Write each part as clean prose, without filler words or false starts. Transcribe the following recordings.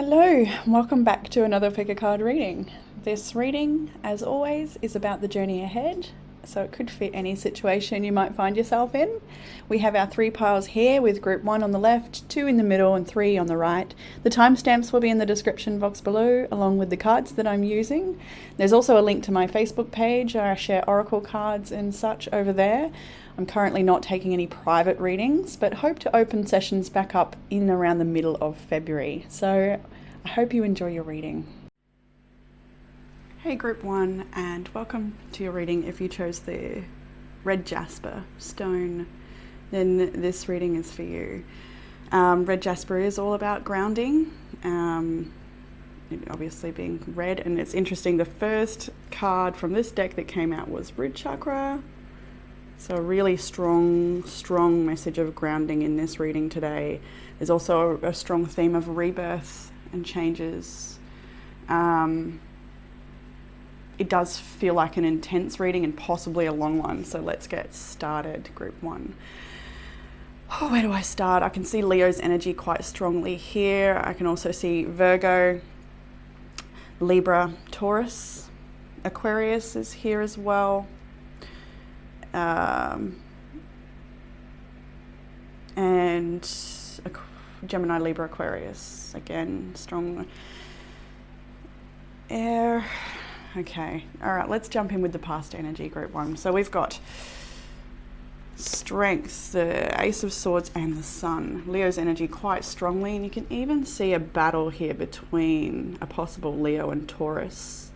Hello, welcome back to another pick a card reading. This reading, as always, is about the journey ahead, so it could fit any situation you might find yourself in. We have our 3 piles here with group 1 on the left, 2 in the middle and 3 on the right. The timestamps will be in the description box below, along with the cards that I'm using. There's also a link to my Facebook page. I share oracle cards and such over there. I'm currently not taking any private readings, but hope to open sessions back up in around the middle of February. So I hope you enjoy your reading. Hey group 1, and welcome to your reading. If you chose the red jasper stone, then this reading is for you. Red jasper is all about grounding, obviously being red, and it's interesting, the first card from this deck that came out was root chakra. So a really strong message of grounding in this reading today. There's also a strong theme of rebirth and changes. It does feel like an intense reading and possibly a long one. So let's get started, group 1. Oh, where do I start? I can see Leo's energy quite strongly here. I can also see Virgo, Libra, Taurus, Aquarius is here as well. And Gemini, Libra, Aquarius, again, strong air. Okay, all right, let's jump in with the past energy, group 1. So we've got strength, the Ace of Swords and the Sun. Leo's energy quite strongly, and you can even see a battle here between a possible Leo and Taurus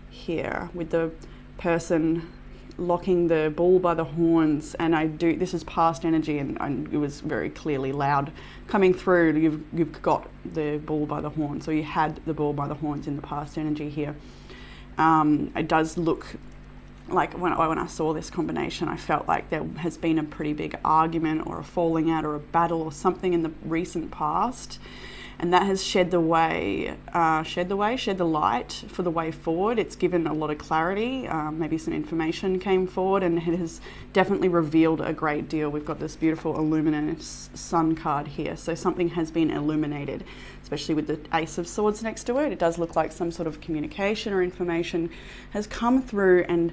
here, with the person locking the bull by the horns. And this is past energy, and it was very clearly loud coming through. You've got the bull by the horns, so you had the bull by the horns in the past energy here. It does look like when I saw this combination, I felt like there has been a pretty big argument or a falling out or a battle or something in the recent past, and that has shed the light for the way forward. It's given a lot of clarity. Maybe some information came forward, and it has definitely revealed a great deal. We've got this beautiful luminous sun card here, so something has been illuminated, especially with the Ace of Swords next to it. It does look like some sort of communication or information has come through, and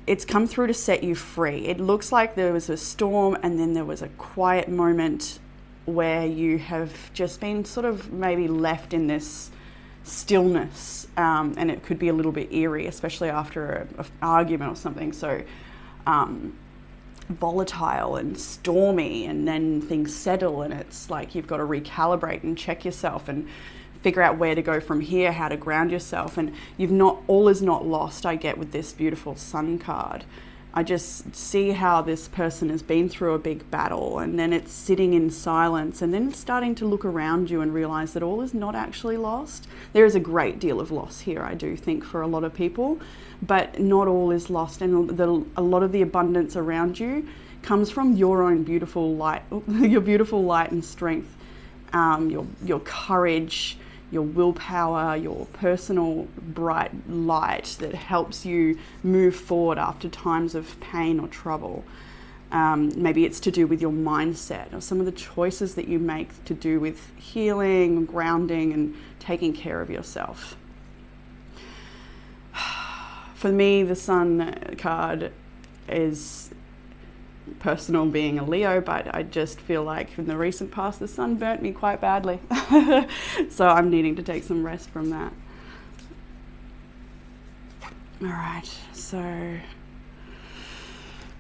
it's come through to set you free. It looks like there was a storm, and then there was a quiet moment where you have just been sort of maybe left in this stillness, and it could be a little bit eerie, especially after an argument or something so volatile and stormy, and then things settle, and it's like you've got to recalibrate and check yourself and figure out where to go from here, how to ground yourself, and all is not lost. I get with this beautiful sun card. I just see how this person has been through a big battle, and then it's sitting in silence, and then starting to look around you and realize that all is not actually lost. There is a great deal of loss here, I do think, for a lot of people, but not all is lost, and a lot of the abundance around you comes from your own beautiful light, your beautiful light and strength, your courage, your willpower, your personal bright light that helps you move forward after times of pain or trouble. Maybe it's to do with your mindset, or some of the choices that you make to do with healing, grounding, and taking care of yourself. For me, the Sun card is personal, being a Leo, but I just feel like in the recent past the sun burnt me quite badly. So I'm needing to take some rest from that. All right, so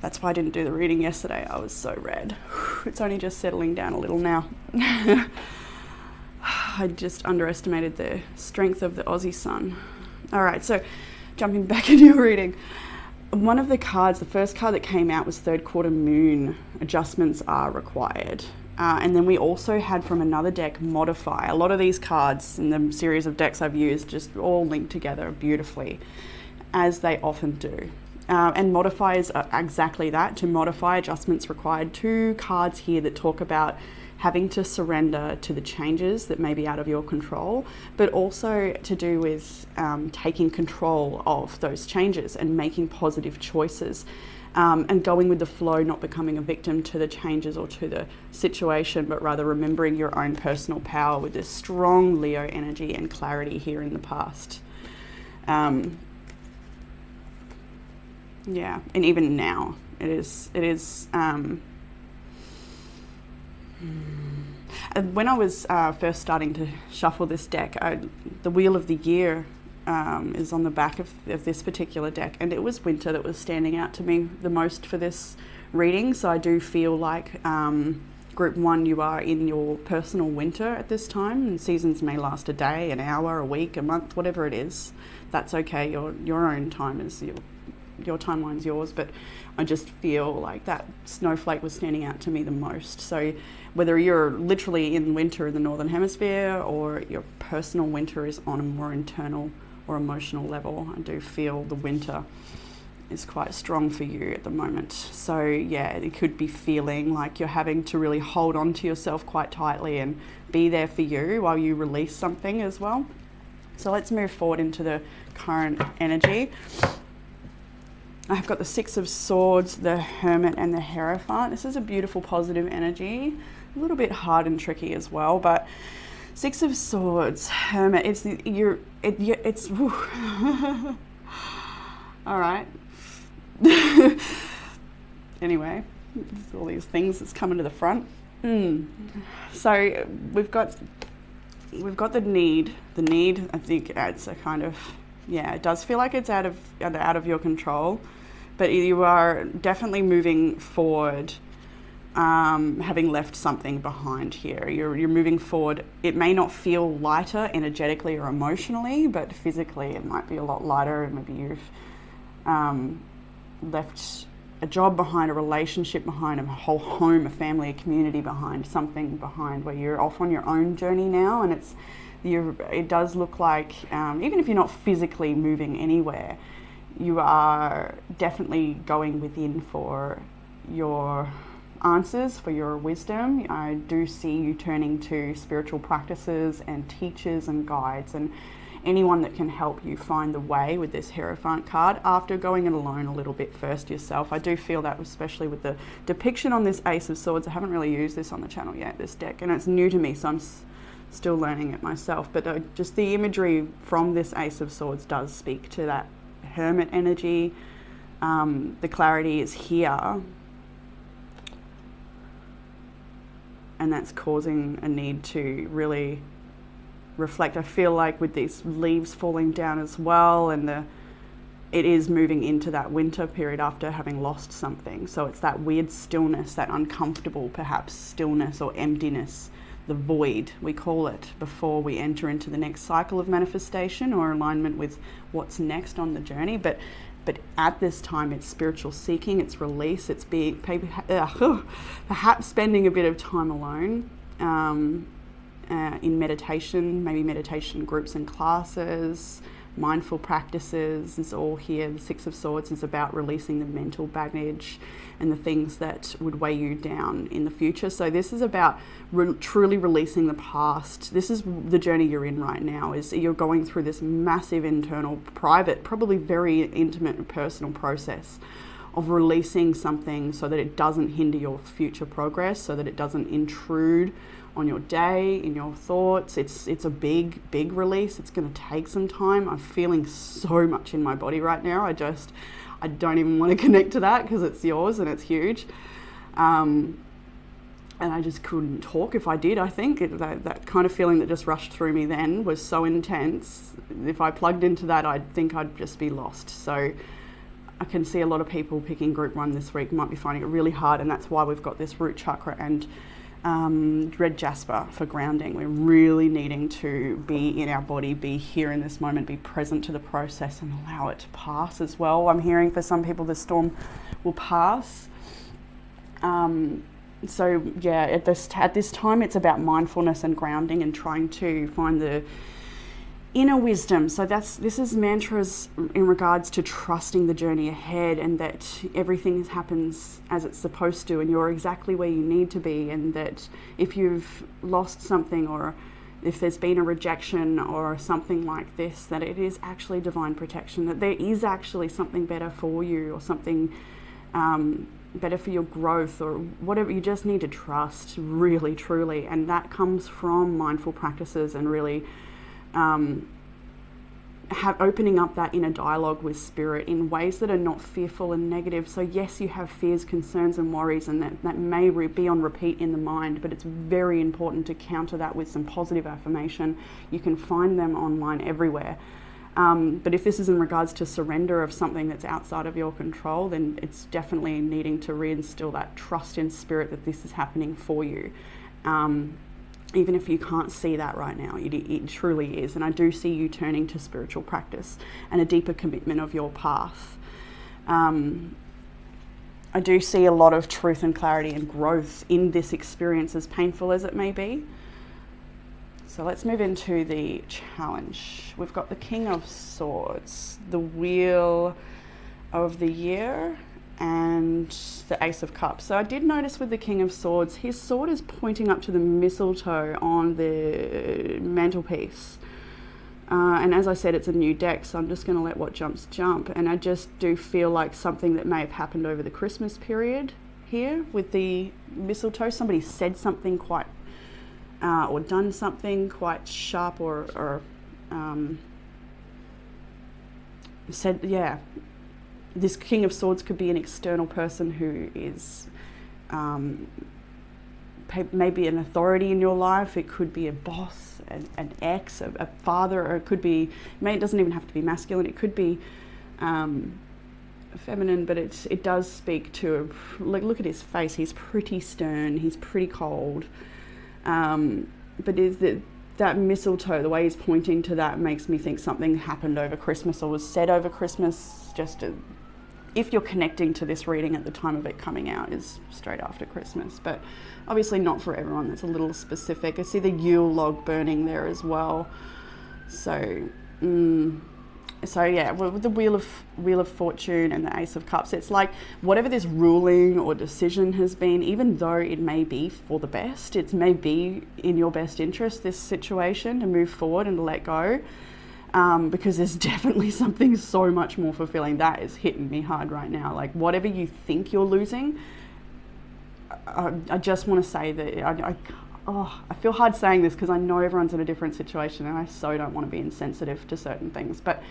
that's why I didn't do the reading yesterday. I was so red. It's only just settling down a little now. I just underestimated the strength of the Aussie sun. All right, so jumping back into your reading. One of the cards, the first card that came out was third quarter moon. Adjustments are required. And then we also had from another deck, modify. A lot of these cards in the series of decks I've used just all linked together beautifully, as they often do. And modify is exactly that, to modify, adjustments required. 2 cards here that talk about having to surrender to the changes that may be out of your control, but also to do with taking control of those changes and making positive choices. And going with the flow, not becoming a victim to the changes or to the situation, but rather remembering your own personal power with this strong Leo energy and clarity here in the past. Yeah, and even now, it is. When I was first starting to shuffle this deck, the Wheel of the Year is on the back of this particular deck, and it was winter that was standing out to me the most for this reading. So I do feel like group 1, you are in your personal winter at this time, and seasons may last a day, an hour, a week, a month, whatever it is. That's okay. Your own time is your timeline's yours, but I just feel like that snowflake was standing out to me the most. So whether you're literally in winter in the Northern Hemisphere or your personal winter is on a more internal or emotional level, I do feel the winter is quite strong for you at the moment. So yeah, it could be feeling like you're having to really hold on to yourself quite tightly and be there for you while you release something as well. So let's move forward into the current energy. I've got the Six of Swords, the Hermit, and the Hierophant. This is a beautiful, positive energy. A little bit hard and tricky as well, but Six of Swords, Hermit. It's all right. Anyway, all these things that's coming to the front. So we've got the need. The need, I think, adds a kind of, yeah, it does feel like it's out of your control, but you are definitely moving forward, having left something behind here. You're moving forward. It may not feel lighter energetically or emotionally, but physically it might be a lot lighter. Maybe you've left a job behind, a relationship behind, a whole home, a family, a community behind, something behind, where you're off on your own journey now, and it does look like, even if you're not physically moving anywhere, you are definitely going within for your answers, for your wisdom. I do see you turning to spiritual practices and teachers and guides and anyone that can help you find the way with this Hierophant card after going it alone a little bit first yourself. I do feel that, especially with the depiction on this Ace of Swords. I haven't really used this on the channel yet, this deck, and it's new to me, so I'm still learning it myself. But just the imagery from this Ace of Swords does speak to that Hermit energy. The clarity is here, and that's causing a need to really reflect. I feel like with these leaves falling down as well, and it is moving into that winter period after having lost something. So it's that weird stillness, that uncomfortable perhaps stillness or emptiness, the void we call it, before we enter into the next cycle of manifestation or alignment with what's next on the journey. But at this time, it's spiritual seeking, it's release, it's perhaps spending a bit of time alone in meditation, maybe meditation groups and classes, mindful practices is all here. The Six of Swords is about releasing the mental baggage and the things that would weigh you down in the future. So this is about truly releasing the past. This is the journey you're in right now, is you're going through this massive internal, private, probably very intimate and personal process of releasing something so that it doesn't hinder your future progress, so that it doesn't intrude on your day, in your thoughts. It's a big release. It's going to take some time. I'm feeling so much in my body right now. I don't even want to connect to that because it's yours and it's huge. And I just couldn't talk if I did. I think that kind of feeling that just rushed through me then was so intense. If I plugged into that, I'd think I'd just be lost. So I can see a lot of people picking group 1 this week might be finding it really hard, and that's why we've got this root chakra and red jasper for grounding. We're really needing to be in our body, be here in this moment, be present to the process and allow it to pass as well. I'm hearing for some people the storm will pass. So yeah, at this time, it's about mindfulness and grounding and trying to find the, inner wisdom. So this is mantras in regards to trusting the journey ahead, and that everything happens as it's supposed to, and you're exactly where you need to be, and that if you've lost something, or if there's been a rejection or something like this, that it is actually divine protection, that there is actually something better for you, or something better for your growth, or whatever. You just need to trust, really, truly. And that comes from mindful practices and really opening up that inner dialogue with spirit in ways that are not fearful and negative. So yes, you have fears, concerns and worries, and that may be on repeat in the mind, but it's very important to counter that with some positive affirmation. You can find them online everywhere. But if this is in regards to surrender of something that's outside of your control, then it's definitely needing to reinstill that trust in spirit that this is happening for you. Even if you can't see that right now, it truly is. And I do see you turning to spiritual practice and a deeper commitment of your path. I do see a lot of truth and clarity and growth in this experience, as painful as it may be. So let's move into the challenge. We've got the King of Swords, the Wheel of the Year, and the Ace of Cups. So I did notice with the King of Swords, his sword is pointing up to the mistletoe on the mantelpiece. And as I said, it's a new deck, so I'm just going to let what jumps jump. And I just do feel like something that may have happened over the Christmas period here with the mistletoe. Somebody said something quite or done something quite sharp, or said, yeah, this King of Swords could be an external person who is maybe an authority in your life. It could be a boss, an ex, a father, or it could be, it doesn't even have to be masculine, it could be feminine, but it does speak to, look at his face, he's pretty stern, he's pretty cold. But is that mistletoe, the way he's pointing to that, makes me think something happened over Christmas or was said over Christmas. If you're connecting to this reading at the time of it coming out, is straight after Christmas, but obviously not for everyone. That's a little specific. I see the Yule log burning there as well. So yeah, with the Wheel of Fortune and the Ace of Cups, it's like whatever this ruling or decision has been, even though it may be for the best, it may be in your best interest, this situation, to move forward and to let go, because there's definitely something so much more fulfilling. That is hitting me hard right now. Like whatever you think you're losing, I just want to say that I feel hard saying this because I know everyone's in a different situation, and I so don't want to be insensitive to certain things, but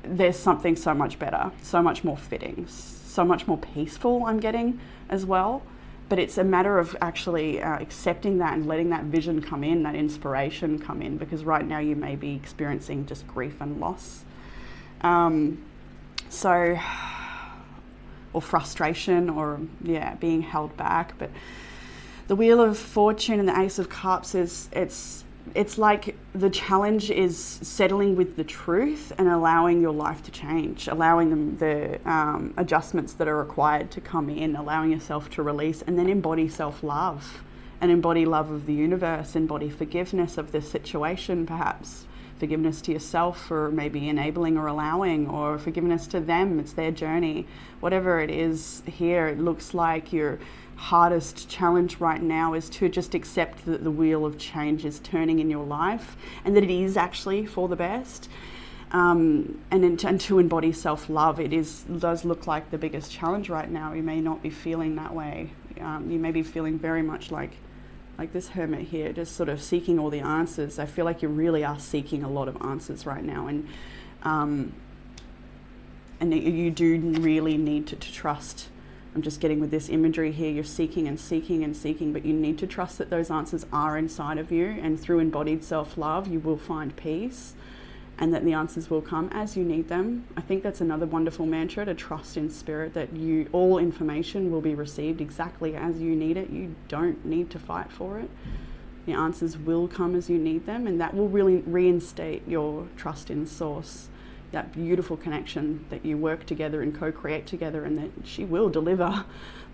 there's something so much better, so much more fitting, so much more peaceful I'm getting as well. But it's a matter of actually accepting that and letting that vision come in, that inspiration come in, because right now you may be experiencing just grief and loss. Or frustration, or being held back. But the Wheel of Fortune and the Ace of Cups it's like the challenge is settling with the truth and allowing your life to change, allowing the adjustments that are required to come in, allowing yourself to release, and then embody self-love and embody love of the universe, embody forgiveness of the situation, perhaps forgiveness to yourself for maybe enabling or allowing, or forgiveness to them. It's their journey. Whatever it is here, it looks like your hardest challenge right now is to just accept that the wheel of change is turning in your life, and that it is actually for the best. And to embody self-love, does look like the biggest challenge right now. You may not be feeling that way. You may be feeling very much like this hermit here, just sort of seeking all the answers. I feel like you really are seeking a lot of answers right now, and you do really need to trust. I'm just getting with this imagery here, you're seeking and seeking and seeking, but you need to trust that those answers are inside of you, and through embodied self-love you will find peace, and that the answers will come as you need them. I think that's another wonderful mantra, to trust in spirit, that all information will be received exactly as you need it. You don't need to fight for it. The answers will come as you need them, and that will really reinstate your trust in source, that beautiful connection that you work together and co-create together, and that she will deliver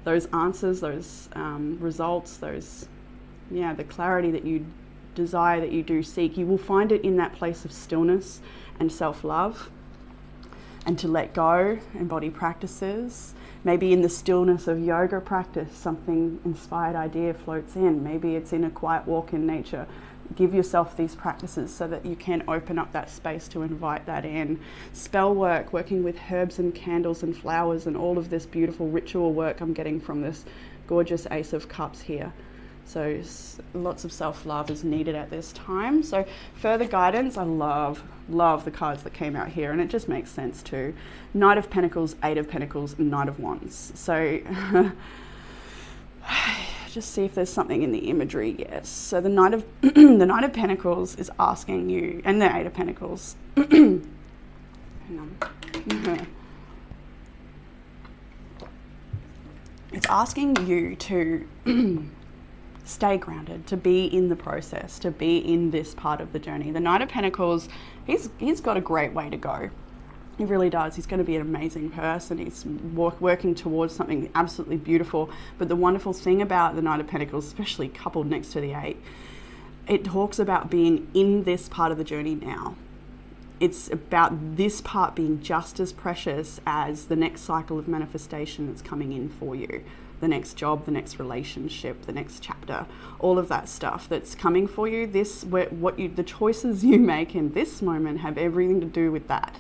those answers, those results, the clarity that you desire that you do seek, you will find it in that place of stillness and self-love, and to let go, and body practices. Maybe in the stillness of yoga practice, something inspired idea floats in. Maybe it's in a quiet walk in nature. Give yourself these practices so that you can open up that space to invite that in. Spell work, working with herbs and candles and flowers and all of this beautiful ritual work I'm getting from this gorgeous Ace of Cups here. So lots of self-love is needed at this time. So further guidance, I love the cards that came out here, and it just makes sense too. Knight of Pentacles, Eight of Pentacles, Knight of Wands. So just see if there's something in the imagery. Yes. So the Knight of the Knight of Pentacles is asking you, and the Eight of Pentacles. Hang on. It's asking you to stay grounded, to be in the process, to be in this part of the journey. The Knight of Pentacles, he's got a great way to go. He really does. He's going to be an amazing person. He's working towards something absolutely beautiful. But the wonderful thing about the Knight of Pentacles, especially coupled next to the Eight, it talks about being in this part of the journey now. It's about this part being just as precious as the next cycle of manifestation that's coming in for you. The next job, the next relationship, the next chapter, all of that stuff that's coming for you. The choices you make in this moment have everything to do with that.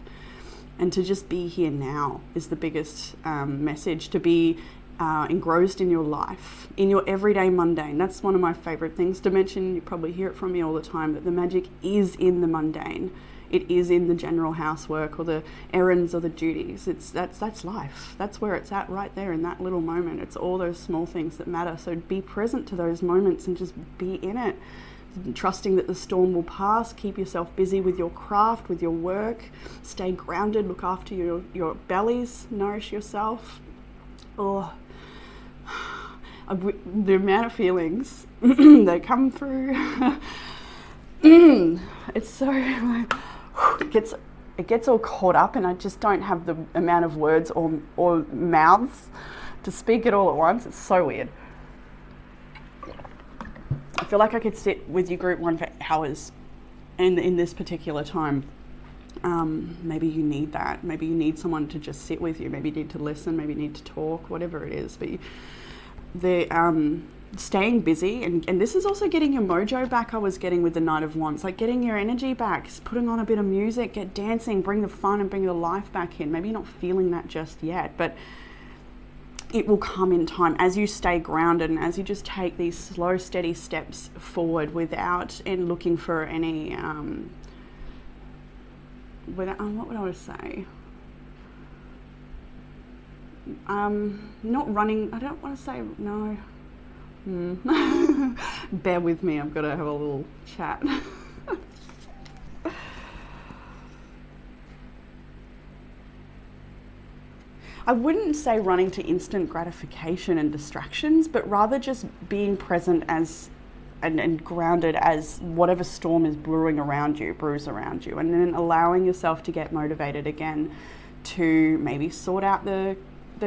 And to just be here now is the biggest message, to be engrossed in your life, in your everyday mundane. That's one of my favorite things to mention. You probably hear it from me all the time, that the magic is in the mundane. It is in the general housework or the errands or the duties. That's life. That's where it's at, right there in that little moment. It's all those small things that matter. So be present to those moments and just be in it. Trusting that the storm will pass. Keep yourself busy with your craft, with your work. Stay grounded. Look after your bellies. Nourish yourself. Oh, the amount of feelings that come through. It's so like, it gets all caught up, and I just don't have the amount of words or mouths to speak it all at once. It's so weird. I feel like I could sit with you group one for hours in this particular time. Maybe you need that. Maybe you need someone to just sit with you. Maybe you need to listen. Maybe you need to talk, whatever it is. But staying busy, and this is also getting your mojo back. I was getting with the Knight of Wands, like getting your energy back, putting on a bit of music, get dancing, bring the fun and bring the life back in. Maybe you're not feeling that just yet, but it will come in time as you stay grounded and as you just take these slow, steady steps forward without looking for any, what would I say? Not running, I don't want to say, no. Bear with me, I've got to have a little chat. I wouldn't say running to instant gratification and distractions, but rather just being present as and grounded as whatever storm is brews around you, and then allowing yourself to get motivated again to maybe sort out the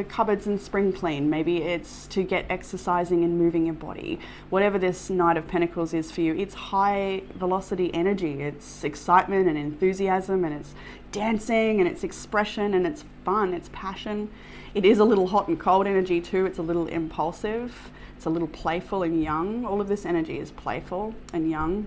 cupboards and spring clean. Maybe it's to get exercising and moving your body. Whatever this Knight of Pentacles is for you, it's high velocity energy. It's excitement and enthusiasm, and it's dancing, and it's expression, and it's fun, it's passion. It is a little hot and cold energy too. It's a little impulsive. It's a little playful and young. All of this energy is playful and young.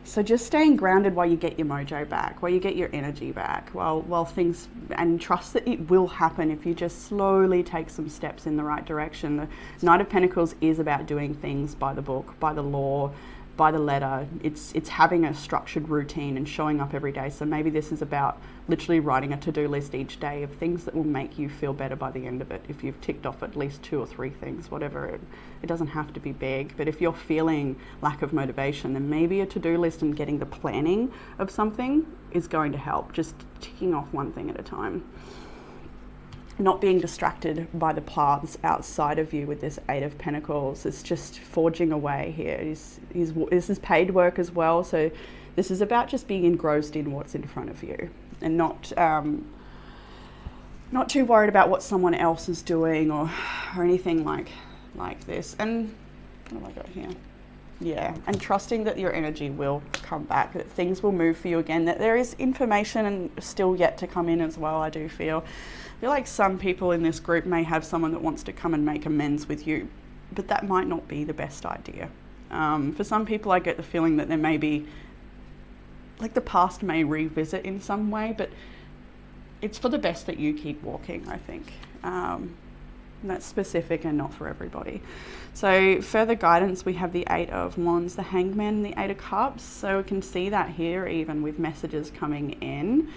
So just staying grounded while you get your mojo back, while you get your energy back, while things, and trust that it will happen if you just slowly take some steps in the right direction. The Knight of Pentacles is about doing things by the book, by the law, by the letter. It's having a structured routine and showing up every day. So maybe this is about literally writing a to-do list each day of things that will make you feel better by the end of it. If you've ticked off at least 2 or 3 things, whatever, it doesn't have to be big. But if you're feeling lack of motivation, then maybe a to-do list and getting the planning of something is going to help. Just ticking off one thing at a time. Not being distracted by the paths outside of you with this Eight of Pentacles. It's just forging away here. This is paid work as well. So this is about just being engrossed in what's in front of you and not not too worried about what someone else is doing or anything like this. And what have I got here? Yeah, and trusting that your energy will come back, that things will move for you again, that there is information and still yet to come in as well. I feel like some people in this group may have someone that wants to come and make amends with you, but that might not be the best idea. For some people, I get the feeling that there may be, like, the past may revisit in some way, but it's for the best that you keep walking, I think. That's specific and not for everybody. So further guidance, we have the 8 of Wands, the Hangman, and the 8 of Cups. So we can see that here even with messages coming in.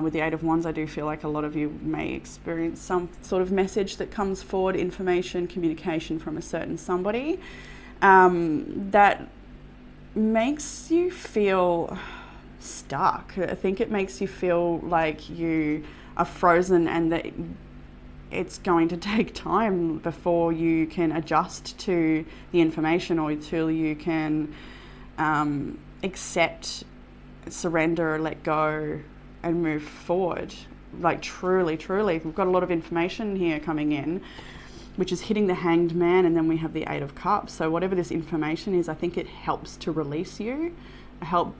With the 8 of Wands, I do feel like a lot of you may experience some sort of message that comes forward, information, communication from a certain somebody that makes you feel stuck. I think it makes you feel like you are frozen and that it's going to take time before you can adjust to the information or until you can accept, surrender, let go and move forward. Like truly, we've got a lot of information here coming in, which is hitting the Hanged Man, and then we have the 8 of Cups. So whatever this information is, I think it helps to release you.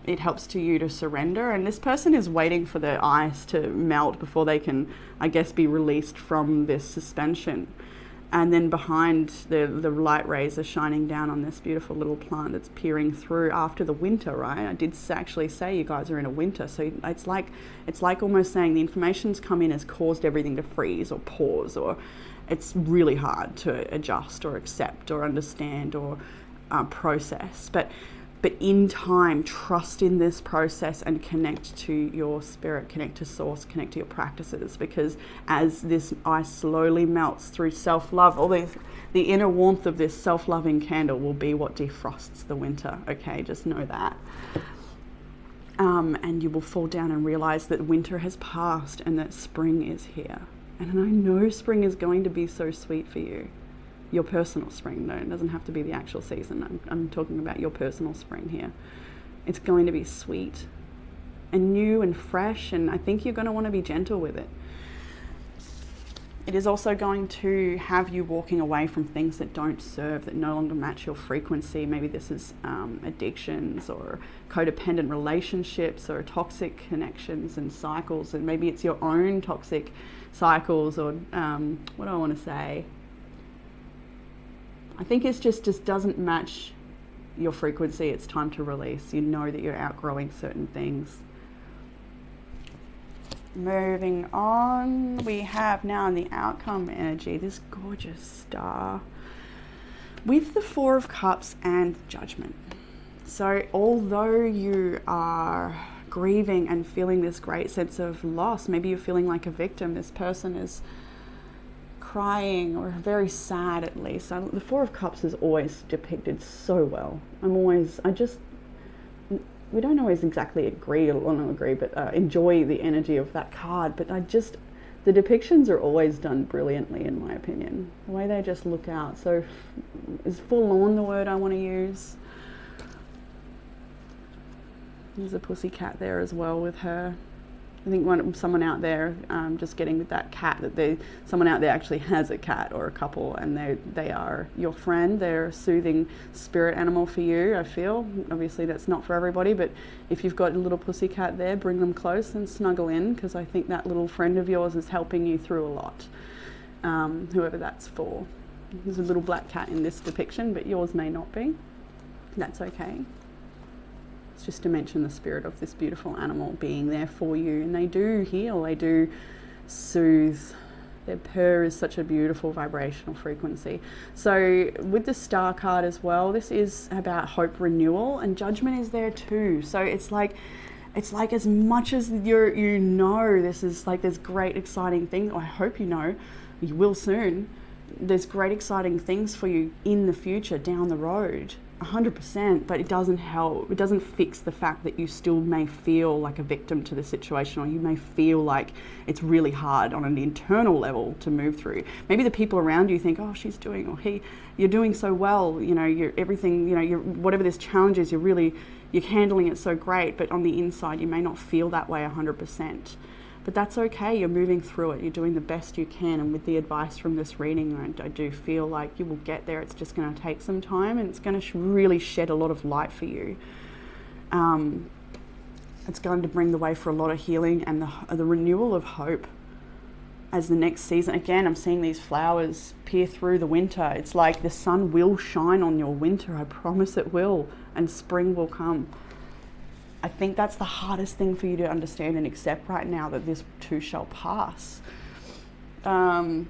It helps to you to surrender, and this person is waiting for the ice to melt before they can, I guess, be released from this suspension. And then behind, the light rays are shining down on this beautiful little plant that's peering through after the winter, right? I did actually say you guys are in a winter, so it's like almost saying the information's come in has caused everything to freeze or pause, or it's really hard to adjust or accept or understand or process. But in time, trust in this process and connect to your spirit, connect to source, connect to your practices, because as this ice slowly melts through self-love, or the inner warmth of this self-loving candle will be what defrosts the winter, okay? Just know that. And you will fall down and realize that winter has passed and that spring is here. And I know spring is going to be so sweet for you. Your personal spring, no, it doesn't have to be the actual season. I'm talking about your personal spring here. It's going to be sweet and new and fresh, and I think you're going to want to be gentle with it. It is also going to have you walking away from things that don't serve, that no longer match your frequency. Maybe this is addictions or codependent relationships or toxic connections and cycles, and maybe it's your own toxic cycles or what do I want to say? I think it's just doesn't match your frequency. It's time to release. You know that you're outgrowing certain things. Moving on, we have now in the outcome energy this gorgeous star with the 4 of Cups and Judgment. So although you are grieving and feeling this great sense of loss, maybe you're feeling like a victim, this person is crying or very sad at least. The 4 of Cups is always depicted so well. We don't always exactly agree, or not agree, but enjoy the energy of that card. But the depictions are always done brilliantly, in my opinion. The way they just look out. So is forlorn the word I want to use? There's a pussycat there as well with her. I think someone out there, just getting with that cat, someone out there actually has a cat or a couple, and they are your friend. They're a soothing spirit animal for you, I feel. Obviously that's not for everybody, but if you've got a little pussycat there, bring them close and snuggle in, because I think that little friend of yours is helping you through a lot, whoever that's for. There's a little black cat in this depiction, but yours may not be. That's okay. It's just to mention the spirit of this beautiful animal being there for you, and they do heal, they do soothe. Their purr is such a beautiful vibrational frequency. So with the star card as well, this is about hope renewal, and Judgment is there too. So it's like as much as you know this is like this great exciting thing, I hope you know, you will soon, there's great exciting things for you in the future down the road. 100%, but it doesn't help. It doesn't fix the fact that you still may feel like a victim to the situation, or you may feel like it's really hard on an internal level to move through. Maybe the people around you think, oh, she's doing, or you're doing so well, you're everything, you're whatever this challenge is, you're handling it so great, but on the inside you may not feel that way 100%. But that's okay, you're moving through it, you're doing the best you can, and with the advice from this reading, I do feel like you will get there. It's just going to take some time, and it's going to really shed a lot of light for you. It's going to bring the way for a lot of healing and the renewal of hope as the next season. Again, I'm seeing these flowers peer through the winter. It's like the sun will shine on your winter, I promise it will, and spring will come. I think that's the hardest thing for you to understand and accept right now, that this too shall pass. I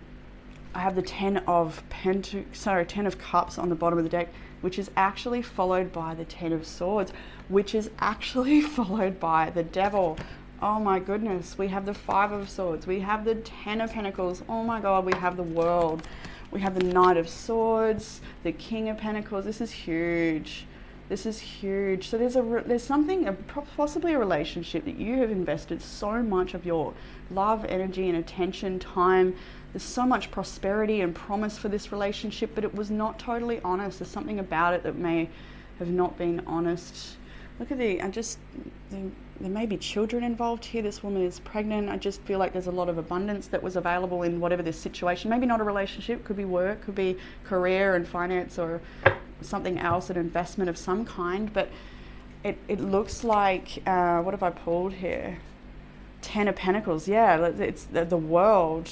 have the Ten of Cups on the bottom of the deck, which is actually followed by the Ten of Swords, which is actually followed by the Devil. Oh my goodness, we have the Five of Swords, we have the Ten of Pentacles, oh my God, we have the World, we have the Knight of Swords, the King of Pentacles. This is huge. This is huge. So there's something, possibly a relationship that you have invested so much of your love, energy, and attention, time. There's so much prosperity and promise for this relationship, but it was not totally honest. There's something about it that may have not been honest. Look at there may be children involved here. This woman is pregnant. I just feel like there's a lot of abundance that was available in whatever this situation. Maybe not a relationship, could be work, could be career and finance, or something else, an investment of some kind. But it looks like, what have I pulled here? Ten of Pentacles. Yeah, it's the world.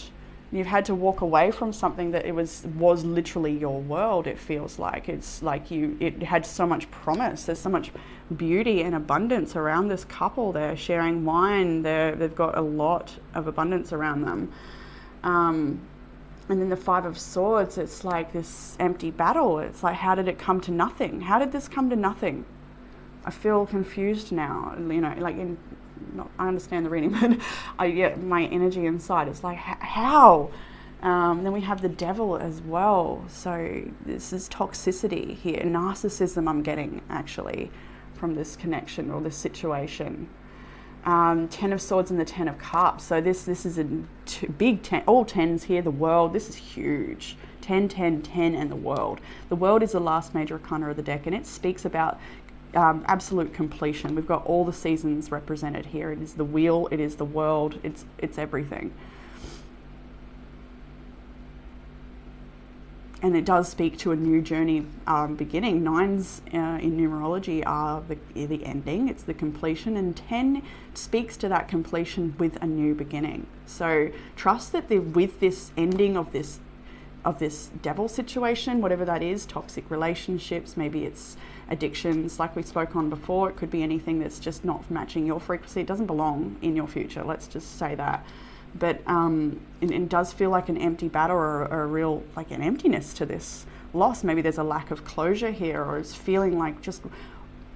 You've had to walk away from something that it was literally your world. It feels like it's like it had so much promise. There's so much beauty and abundance around this couple. They're sharing wine. They've got a lot of abundance around them. And then the Five of Swords, it's like this empty battle. It's like, how did it come to nothing? How did this come to nothing? I feel confused now. I understand the reading, but my energy inside is like, how? Then we have the Devil as well. So this is toxicity here, narcissism I'm getting actually from this connection or this situation. Ten of Swords and the Ten of Cups. So this is a big ten, all tens here. The World, this is huge. 10, 10, 10, and the World. The World is the last major arcana of the deck, and it speaks about absolute completion. We've got all the seasons represented here. It is the Wheel, it is the World, it's everything. And it does speak to a new journey beginning. Nines in numerology are the ending, it's the completion, and 10 speaks to that completion with a new beginning. So trust that with this ending of this Devil situation, whatever that is, toxic relationships, maybe it's addictions like we spoke on before, it could be anything that's just not matching your frequency. It doesn't belong in your future, let's just say that. But it does feel like an empty battle, or a real, like an emptiness to this loss. Maybe there's a lack of closure here, or it's feeling like just,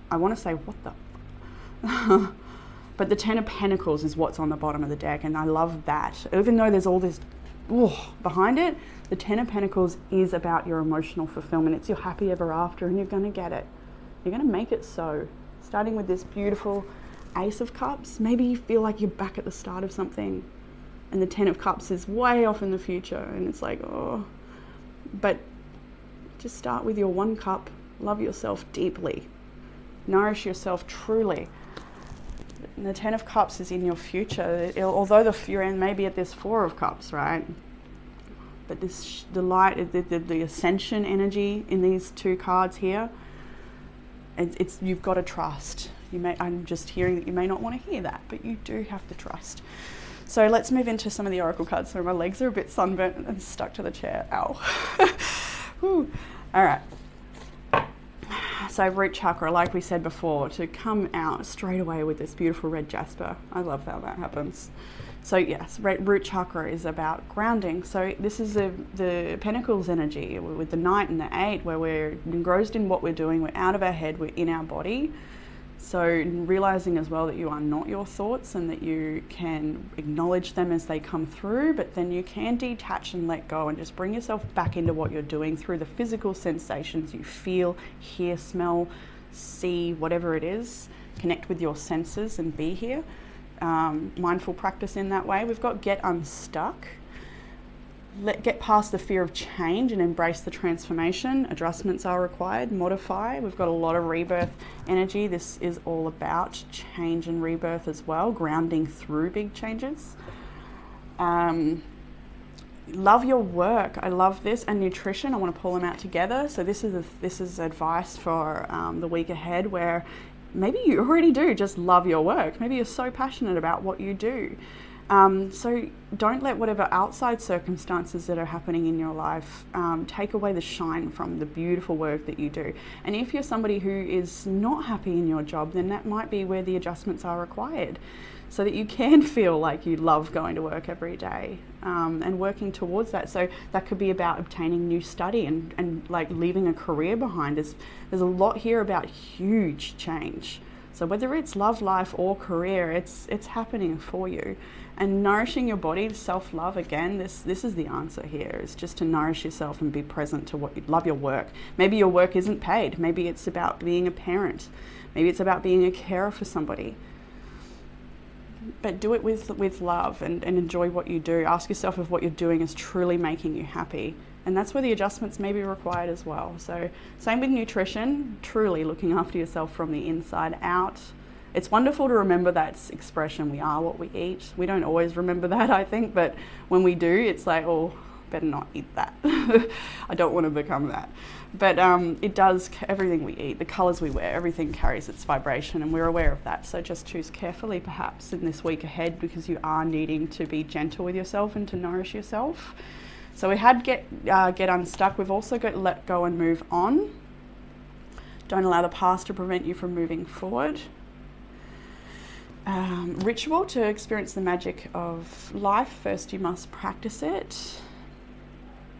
I want to say, what the? But the Ten of Pentacles is what's on the bottom of the deck, and I love that. Even though there's all this behind it, the Ten of Pentacles is about your emotional fulfillment. It's your happy ever after, and you're going to get it. You're going to make it so. Starting with this beautiful Ace of Cups, maybe you feel like you're back at the start of something, and the Ten of Cups is way off in the future, and it's like, oh. But just start with your one cup. Love yourself deeply. Nourish yourself truly. And the Ten of Cups is in your future. Although you're in maybe at this Four of Cups, right? But the light, the ascension energy in these two cards here, it's you've got to trust. I'm just hearing that you may not want to hear that, but you do have to trust. So let's move into some of the oracle cards. So my legs are a bit sunburnt and stuck to the chair. Ow. Whew. All right. So root chakra, like we said before, to come out straight away with this beautiful red jasper. I love how that happens. So yes, root chakra is about grounding. So this is the Pentacles energy with the Knight and the Eight, where we're engrossed in what we're doing. We're out of our head, we're in our body. So realizing as well that you are not your thoughts, and that you can acknowledge them as they come through, but then you can detach and let go and just bring yourself back into what you're doing through the physical sensations you feel, hear, smell, see, whatever it is. Connect with your senses and be here. Mindful practice in that way. We've got Get Unstuck. Get past the fear of change and embrace the transformation. Adjustments are required. Modify. We've got a lot of rebirth energy. This is all about change and rebirth as well, grounding through big changes. Love your work. I love this. And nutrition. I want to pull them out together. So this is advice for the week ahead, where maybe you already do just love your work. Maybe you're so passionate about what you do. So don't let whatever outside circumstances that are happening in your life take away the shine from the beautiful work that you do. And if you're somebody who is not happy in your job, then that might be where the adjustments are required, so that you can feel like you love going to work every day and working towards that. So that could be about obtaining new study and like leaving a career behind. There's a lot here about huge change. So whether it's love life or career, it's happening for you. And nourishing your body, self-love, again, this is the answer here. It's just to nourish yourself and be present to what you love your work. Maybe your work isn't paid. Maybe it's about being a parent. Maybe it's about being a carer for somebody. But do it with love and enjoy what you do. Ask yourself if what you're doing is truly making you happy. And that's where the adjustments may be required as well. So same with nutrition, truly looking after yourself from the inside out. It's wonderful to remember that expression, we are what we eat. We don't always remember that, I think, but when we do, it's like, oh, better not eat that. I don't want to become that. But it does, everything we eat, the colours we wear, everything carries its vibration, and we're aware of that. So just choose carefully perhaps in this week ahead, because you are needing to be gentle with yourself and to nourish yourself. So we had get unstuck. We've also got let go and move on. Don't allow the past to prevent you from moving forward. Ritual to experience the magic of life. First, you must practice it.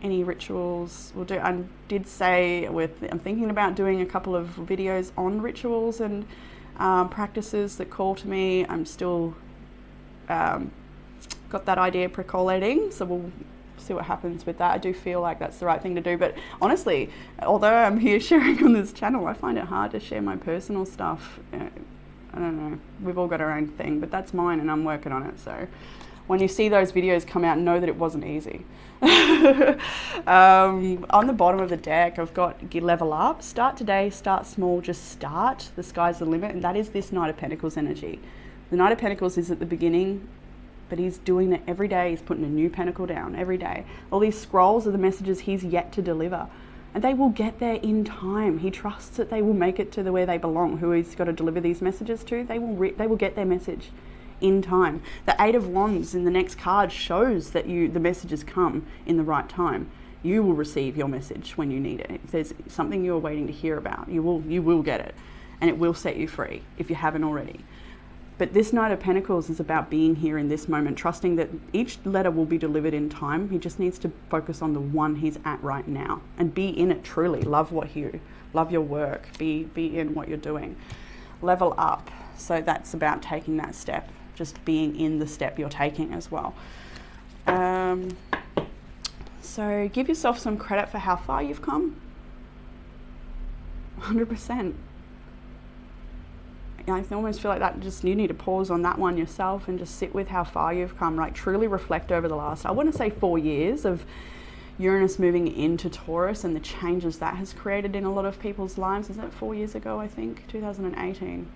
Any rituals will do. I did say I'm thinking about doing a couple of videos on rituals and practices that call to me. I'm still got that idea percolating, so we'll see what happens with that. I do feel like that's the right thing to do, but honestly, although I'm here sharing on this channel, I find it hard to share my personal stuff. I don't know, we've all got our own thing, but that's mine and I'm working on it. So when you see those videos come out, know that it wasn't easy. On the bottom of the deck, I've got level up, start today, start small, just start. The sky's the limit, and that is this Knight of Pentacles energy. The Knight of Pentacles is at the beginning, but he's doing it every day. He's putting a new pentacle down every day. All these scrolls are the messages he's yet to deliver. And they will get there in time. He trusts that they will make it to where they belong. Who he's got to deliver these messages to, they will get their message in time. The Eight of Wands in the next card shows that the messages come in the right time. You will receive your message when you need it. If there's something you're waiting to hear about, you will get it, and it will set you free if you haven't already. But this Knight of Pentacles is about being here in this moment, trusting that each letter will be delivered in time. He just needs to focus on the one he's at right now and be in it truly. Love your work, be in what you're doing. Level up. So that's about taking that step, just being in the step you're taking as well. So give yourself some credit for how far you've come. 100%. I almost feel like that you need to pause on that one yourself and just sit with how far you've come. Like truly reflect over the last, I want to say 4 years of Uranus moving into Taurus and the changes that has created in a lot of people's lives. Is that 4 years ago, I think? 2018.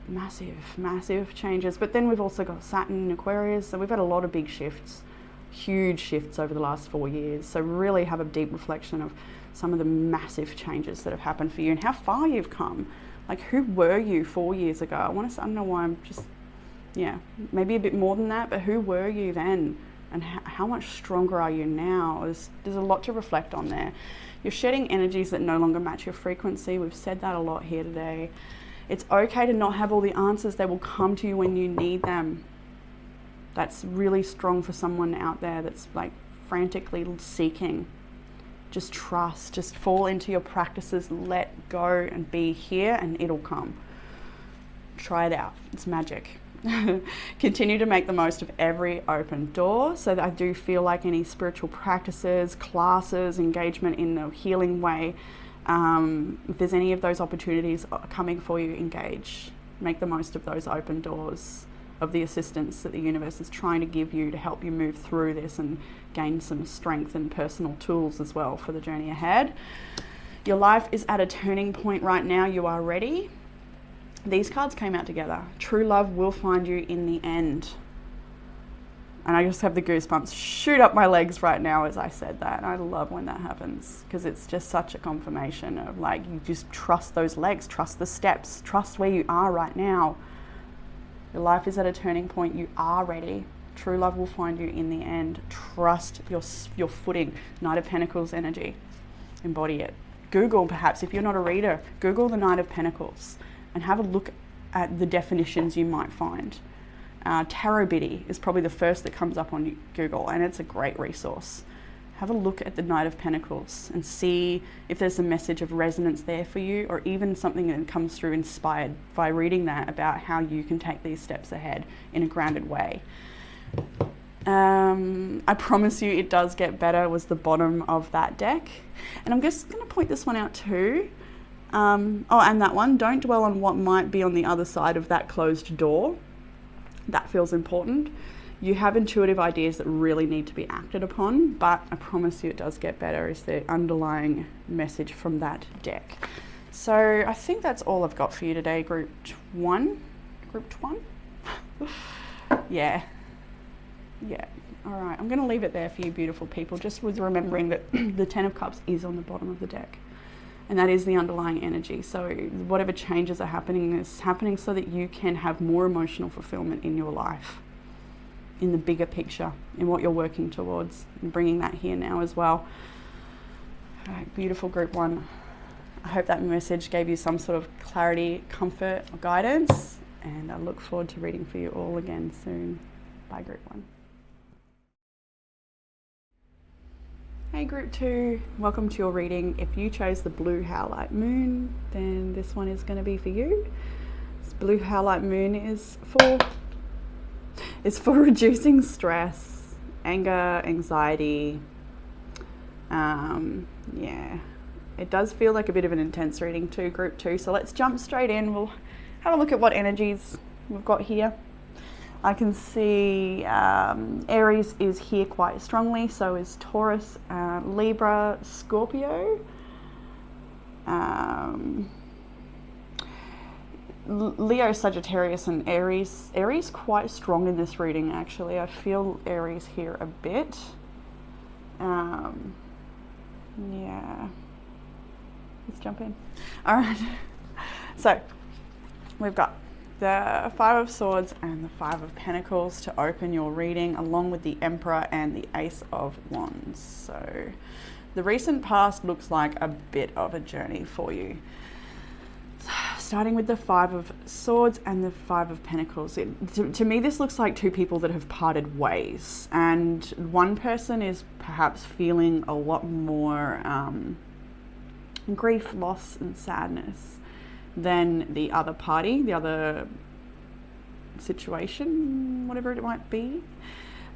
Massive changes. But then we've also got Saturn in Aquarius. So we've had a lot of big shifts, huge shifts over the last 4 years. So really have a deep reflection of some of the massive changes that have happened for you and how far you've come. Like, who were you 4 years ago? I don't know why I'm just, maybe a bit more than that, but who were you then? And how much stronger are you now? There's a lot to reflect on there. You're shedding energies that no longer match your frequency. We've said that a lot here today. It's okay to not have all the answers. They will come to you when you need them. That's really strong for someone out there that's like frantically seeking. Just trust, just fall into your practices, let go and be here and it'll come. Try it out, it's magic. Continue to make the most of every open door. So that I do feel like any spiritual practices, classes, engagement in a healing way, if there's any of those opportunities coming for you, engage. Make the most of those open doors. of the assistance that the universe is trying to give you to help you move through this and gain some strength and personal tools as well for the journey ahead. Your life is at a turning point right now. You are ready. These cards came out together. True love will find you in the end. And I just have the goosebumps shoot up my legs right now as I said that. And I love when that happens, because it's just such a confirmation of like, you just trust those legs, trust the steps, trust where you are right now. Your life is at a turning point. You are ready. True love will find you in the end. Trust your footing. Knight of Pentacles energy. Embody it. Google, perhaps, if you're not a reader, Google the Knight of Pentacles and have a look at the definitions you might find. Tarot Biddy is probably the first that comes up on Google, and it's a great resource. Have a look at the Knight of Pentacles and see if there's a message of resonance there for you, or even something that comes through inspired by reading that about how you can take these steps ahead in a grounded way. I promise you it does get better was the bottom of that deck. And I'm just going to point this one out too. And that one, don't dwell on what might be on the other side of that closed door. That feels important. You have intuitive ideas that really need to be acted upon, but I promise you it does get better is the underlying message from that deck. So I think that's all I've got for you today, Group 1. Yeah. All right, I'm going to leave it there for you beautiful people, just with remembering that the Ten of Cups is on the bottom of the deck. And that is the underlying energy. So whatever changes are happening is happening so that you can have more emotional fulfillment in your life, in the bigger picture, in what you're working towards, and bringing that here now as well. All right, beautiful Group 1. I hope that message gave you some sort of clarity, comfort, or guidance. And I look forward to reading for you all again soon. Bye, Group 1. Hey Group 2, welcome to your reading. If you chose the Blue Howlite Moon, then this one is going to be for you. This Blue Howlite Moon is for reducing stress, anger, anxiety. It does feel like a bit of an intense reading too, Group 2. So let's jump straight in. We'll have a look at what energies we've got here. I can see Aries is here quite strongly, so is Taurus, Libra, Scorpio. Leo, Sagittarius and Aries. Aries quite strong in this reading actually. I feel Aries here a bit. Yeah. Let's jump in. All right. So we've got the Five of Swords and the Five of Pentacles to open your reading, along with the Emperor and the Ace of Wands. So the recent past looks like a bit of a journey for you. Starting with the Five of Swords and the Five of Pentacles. To me, this looks like two people that have parted ways. And one person is perhaps feeling a lot more grief, loss and sadness than the other party, the other situation, whatever it might be.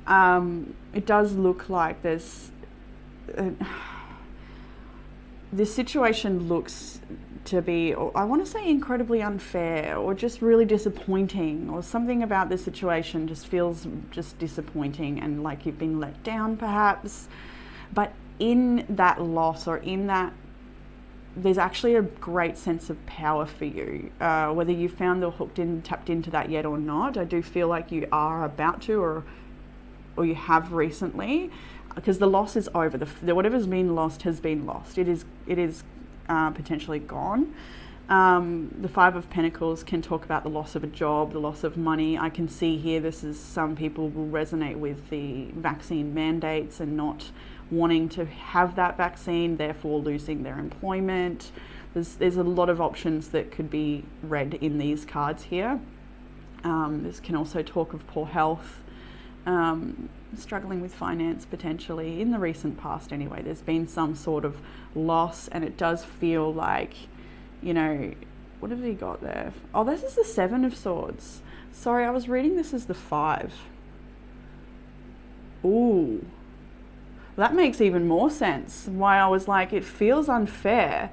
It does look like there's this situation looks to be, I want to say, incredibly unfair, or just really disappointing, or something about this situation just feels just disappointing and like you've been let down perhaps. But in that loss, or in that, there's actually a great sense of power for you, whether you found or tapped into that yet or not. I do feel like you are about to, or you have recently, because the loss is over. Whatever's been lost has been lost. It is potentially gone. The Five of Pentacles can talk about the loss of a job, the loss of money. I can see here some people will resonate with the vaccine mandates and not wanting to have that vaccine, therefore losing their employment. There's a lot of options that could be read in these cards here. This can also talk of poor health, struggling with finance potentially in the recent past anyway. There's been some sort of loss, and it does feel like, you know, what have we got there? Oh, this is the Seven of Swords. Sorry, I was reading this as the Five. Ooh. That makes even more sense. Why I was like, it feels unfair.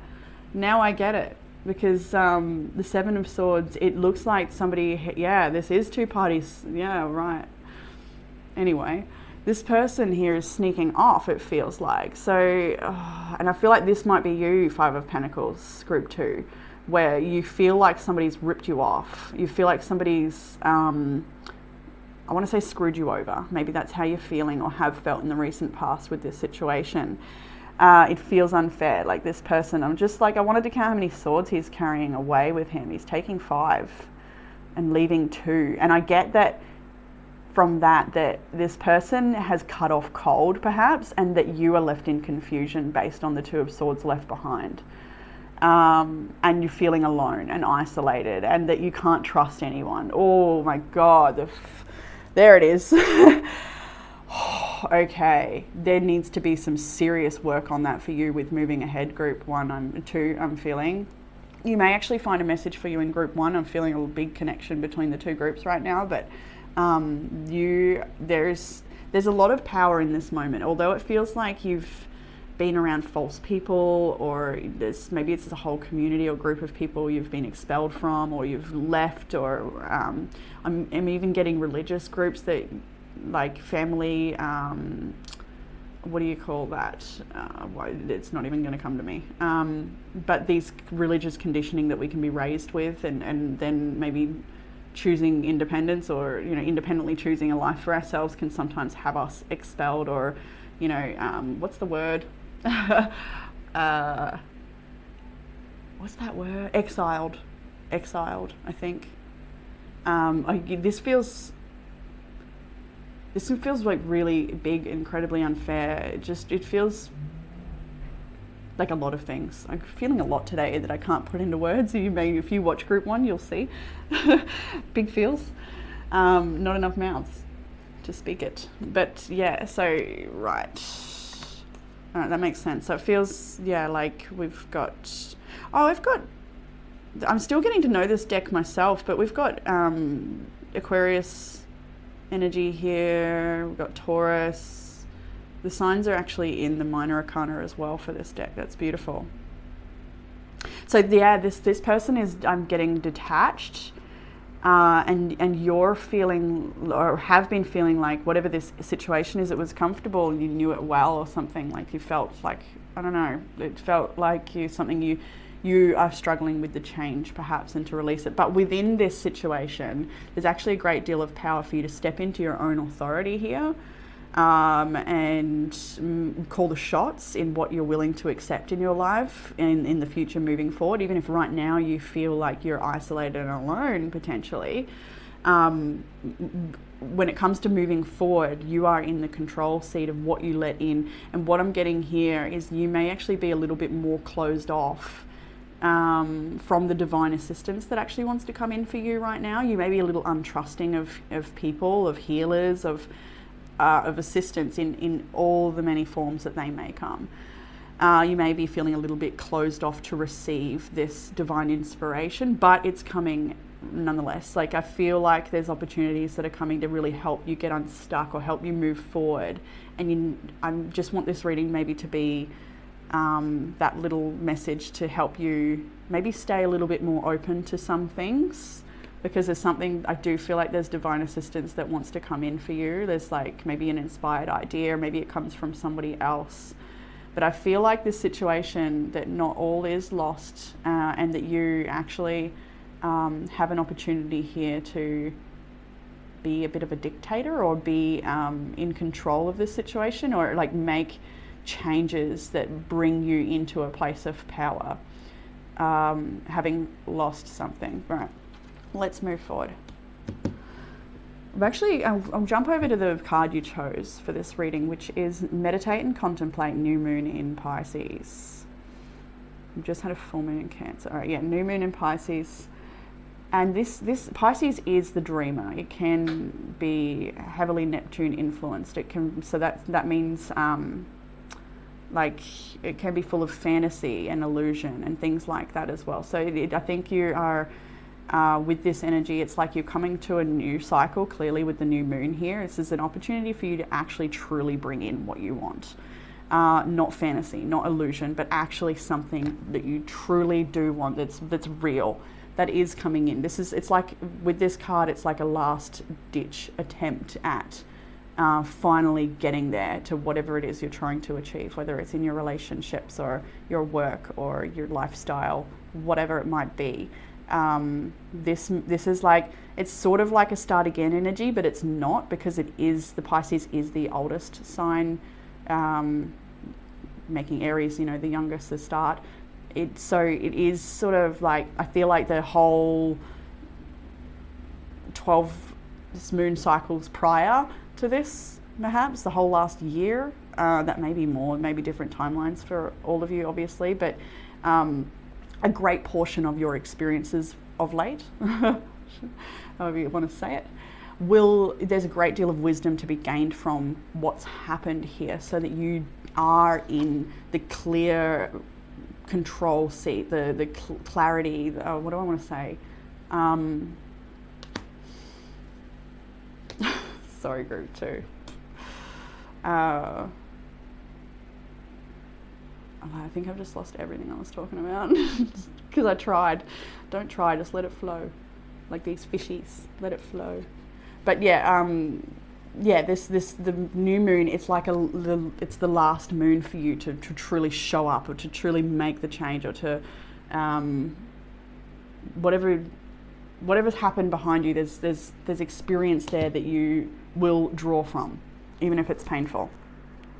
Now I get it. because the Seven of Swords, it looks like somebody, yeah, this is two parties, yeah, right. Anyway, this person here is sneaking off, it feels like. So, and I feel like this might be you, Five of Pentacles, group 2, where you feel like somebody's ripped you off. You feel like somebody's, I want to say screwed you over. Maybe that's how you're feeling or have felt in the recent past with this situation. It feels unfair. Like this person, I'm just like, I wanted to count how many swords he's carrying away with him. He's taking 5 and leaving 2. And I get that from that this person has cut off cold perhaps, and that you are left in confusion based on the Two of Swords left behind. And you're feeling alone and isolated, and that you can't trust anyone. Oh my God, there it is. Okay, there needs to be some serious work on that for you with moving ahead, group 1, 2, I'm feeling. You may actually find a message for you in group 1. I'm feeling a big connection between the two groups right now, but there's a lot of power in this moment, although it feels like you've been around false people, or maybe it's a whole community or group of people you've been expelled from, or you've left, or I'm even getting religious groups that, like family, what do you call that? It's not even going to come to me. But these religious conditioning that we can be raised with, and then maybe choosing independence, or independently choosing a life for ourselves, can sometimes have us expelled, or what's the word? What's that word? Exiled, I think. This feels like really big, incredibly unfair. It feels like a lot of things. I'm feeling a lot today that I can't put into words. If you watch group 1, you'll see. Big feels. Not enough mouths to speak it. But yeah, so right. All right, that makes sense. So it feels, yeah, like I'm still getting to know this deck myself, but we've got Aquarius energy here, we've got Taurus. The signs are actually in the minor arcana as well for this deck. That's beautiful. So yeah, this person is, I'm getting detached, and you're feeling, or have been feeling, like whatever this situation is, it was comfortable, you knew it well, or something, like you felt like, I don't know, it felt like you are struggling with the change perhaps, and to release it. But within this situation, there's actually a great deal of power for you to step into your own authority here, and call the shots in what you're willing to accept in your life in the future moving forward. Even if right now you feel like you're isolated and alone potentially, when it comes to moving forward, you are in the control seat of what you let in. And what I'm getting here is you may actually be a little bit more closed off from the divine assistance that actually wants to come in for you right now. You may be a little untrusting of people, of healers, of assistance in all the many forms that they may come. You may be feeling a little bit closed off to receive this divine inspiration, but it's coming nonetheless. Like, I feel like there's opportunities that are coming to really help you get unstuck or help you move forward. And I just want this reading maybe to be that little message to help you maybe stay a little bit more open to some things, because there's something, I do feel like there's divine assistance that wants to come in for you. There's like maybe an inspired idea, or maybe it comes from somebody else. But I feel like this situation, that not all is lost, and that you actually have an opportunity here to be a bit of a dictator, or be in control of this situation, or like make changes that bring you into a place of power, having lost something. Right, let's move forward. I'll jump over to the card you chose for this reading, which is Meditate and Contemplate New Moon in Pisces. I've just had a full moon in Cancer. All right, yeah, new moon in Pisces. And this Pisces is the dreamer. It can be heavily Neptune influenced. That means like it can be full of fantasy and illusion and things like that as well. So I think you are, with this energy, it's like you're coming to a new cycle, clearly with the new moon here. This is an opportunity for you to actually truly bring in what you want. not fantasy, not illusion, but actually something that you truly do want, that's real, that is coming in. It's like, with this card, it's like a last ditch attempt at finally getting there to whatever it is you're trying to achieve, whether it's in your relationships or your work or your lifestyle, whatever it might be. This is like, it's sort of like a start again energy, but it's not, because the Pisces is the oldest sign, making Aries, the youngest, the start. So it is sort of like, I feel like the whole 12 moon cycles prior to this, perhaps the whole last year, that may be more, maybe different timelines for all of you, obviously, but a great portion of your experiences of late, however you want to say it, there's a great deal of wisdom to be gained from what's happened here, so that you are in the clear control seat, the clarity, what do I want to say? Sorry, group 2. I think I've just lost everything I was talking about, because I tried. Don't try, just let it flow, like these fishies, let it flow. But yeah, the new moon, it's like it's the last moon for you to truly show up, or to truly make the change, or to whatever's happened behind you. There's experience there that you will draw from, even if it's painful.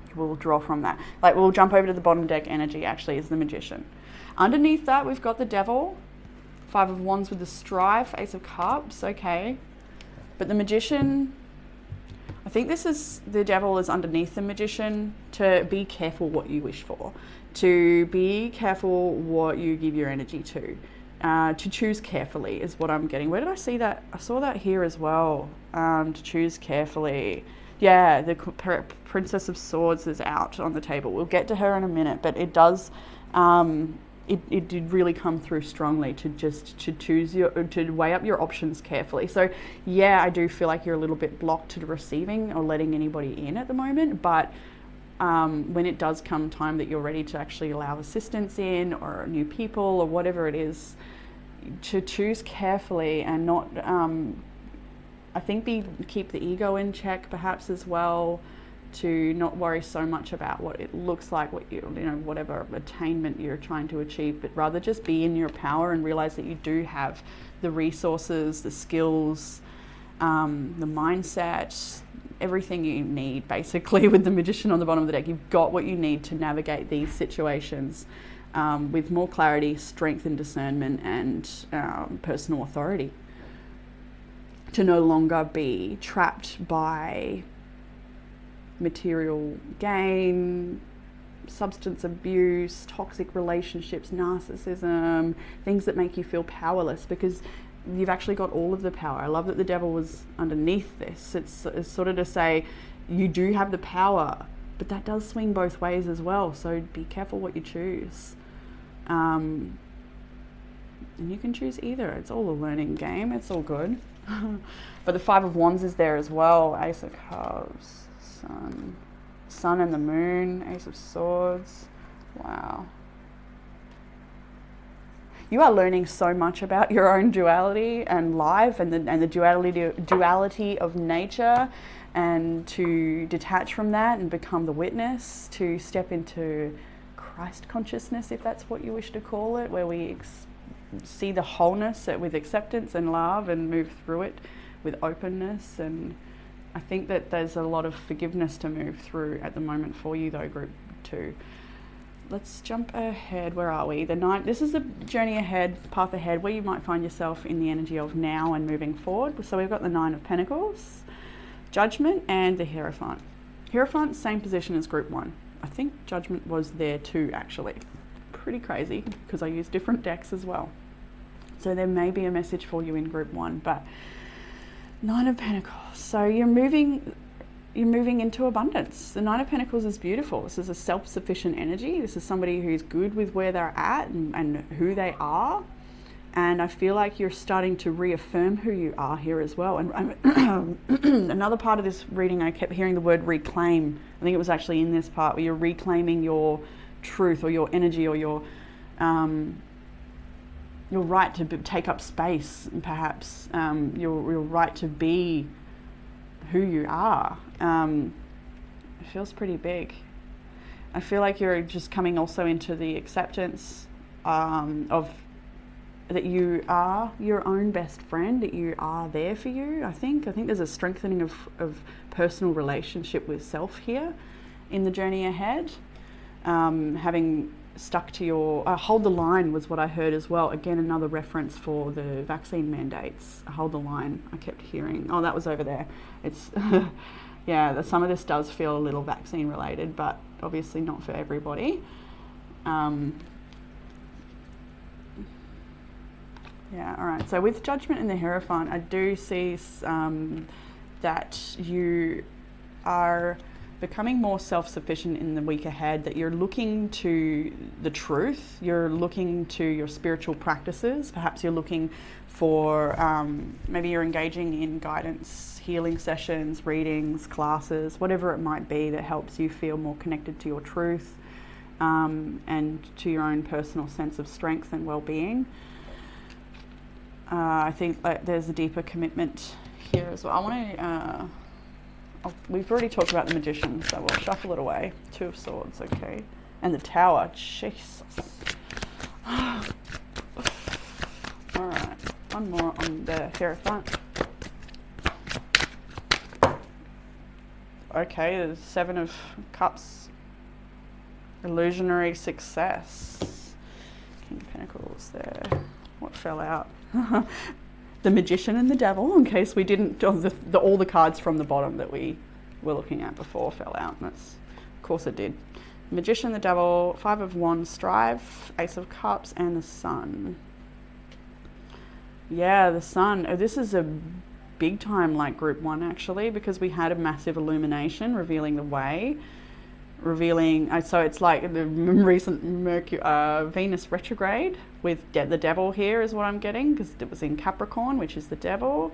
You will draw from that. Like, we'll jump over to the bottom deck energy, actually, is the Magician. Underneath that, we've got the Devil, 5 of Wands with the Strife, Ace of Cups, okay. But the Magician, I think the Devil is underneath the Magician, to be careful what you wish for, to be careful what you give your energy to choose carefully is what I'm getting. Where did I see that? I saw that here as well, to choose carefully. Yeah, the Princess of Swords is out on the table. We'll get to her in a minute, but it does, it did really come through strongly to choose to weigh up your options carefully. So yeah, I do feel like you're a little bit blocked to receiving or letting anybody in at the moment, but when it does come time that you're ready to actually allow assistance in, or new people, or whatever it is, to choose carefully and not, I think keep the ego in check perhaps as well, to not worry so much about what it looks like, what whatever attainment you're trying to achieve, but rather just be in your power and realize that you do have the resources, the skills, the mindset, everything you need, basically. With the Magician on the bottom of the deck, you've got what you need to navigate these situations with more clarity, strength and discernment, and personal authority, to no longer be trapped by material gain, substance abuse, toxic relationships, narcissism, things that make you feel powerless, because you've actually got all of the power. I love that the Devil was underneath this. It's sort of to say you do have the power, but that does swing both ways as well. So be careful what you choose. And you can choose either. It's all a learning game. It's all good. But the 5 of Wands is there as well. Ace of Cups, Sun and the Moon, Ace of Swords. Wow. You are learning so much about your own duality and life, and the duality of nature, and to detach from that and become the witness, to step into Christ consciousness, if that's what you wish to call it, where we see the wholeness with acceptance and love, and move through it with openness. And I think that there's a lot of forgiveness to move through at the moment for you, though, group 2. Let's jump ahead. Where are we? The 9. This is the journey ahead, path ahead, where you might find yourself in the energy of now and moving forward. So we've got the 9 of Pentacles, Judgment, and the Hierophant. Hierophant, same position as group 1. I think Judgment was there too, actually. Pretty crazy, because I use different decks as well. So there may be a message for you in group 1, but 9 of Pentacles. So you're moving into abundance. The 9 of Pentacles is beautiful. This is a self-sufficient energy. This is somebody who's good with where they're at and who they are. And I feel like you're starting to reaffirm who you are here as well. And another part of this reading, I kept hearing the word reclaim. I think it was actually in this part where you're reclaiming your truth or your energy or your right to take up space, perhaps your right to be who you are. It feels pretty big. I feel like you're just coming also into the acceptance of that you are your own best friend, that you are there for you. I think there's a strengthening of personal relationship with self here in the journey ahead. Having stuck to your hold the line was what I heard as well. Again, another reference for the vaccine mandates. Hold the line. I kept hearing. Oh, that was over there. It's yeah. Some of this does feel a little vaccine related, but obviously not for everybody. Yeah, all right. So with Judgment and the Hierophant, I do see that you are becoming more self-sufficient in the week ahead, that you're looking to the truth, you're looking to your spiritual practices. Perhaps you're looking for, maybe you're engaging in guidance, healing sessions, readings, classes, whatever it might be that helps you feel more connected to your truth and to your own personal sense of strength and well-being. I think there's a deeper commitment here as well. I want to, we've already talked about the Magician, so we'll shuffle it away. Two of Swords, okay. And the Tower, Jesus. All right, one more on the Hierophant. Okay, there's Seven of Cups, illusionary success. King of Pentacles there. What fell out? The Magician and the Devil, in case we didn't, all the cards from the bottom that we were looking at before fell out. And that's, of course it did. Magician, the Devil, Five of Wands, Strife, Ace of Cups, and the Sun. Yeah, the Sun. Oh, this is a big time like group one actually, because we had a massive illumination revealing the way. So it's like the recent Venus retrograde with the Devil here is what I'm getting, because it was in Capricorn, which is the Devil.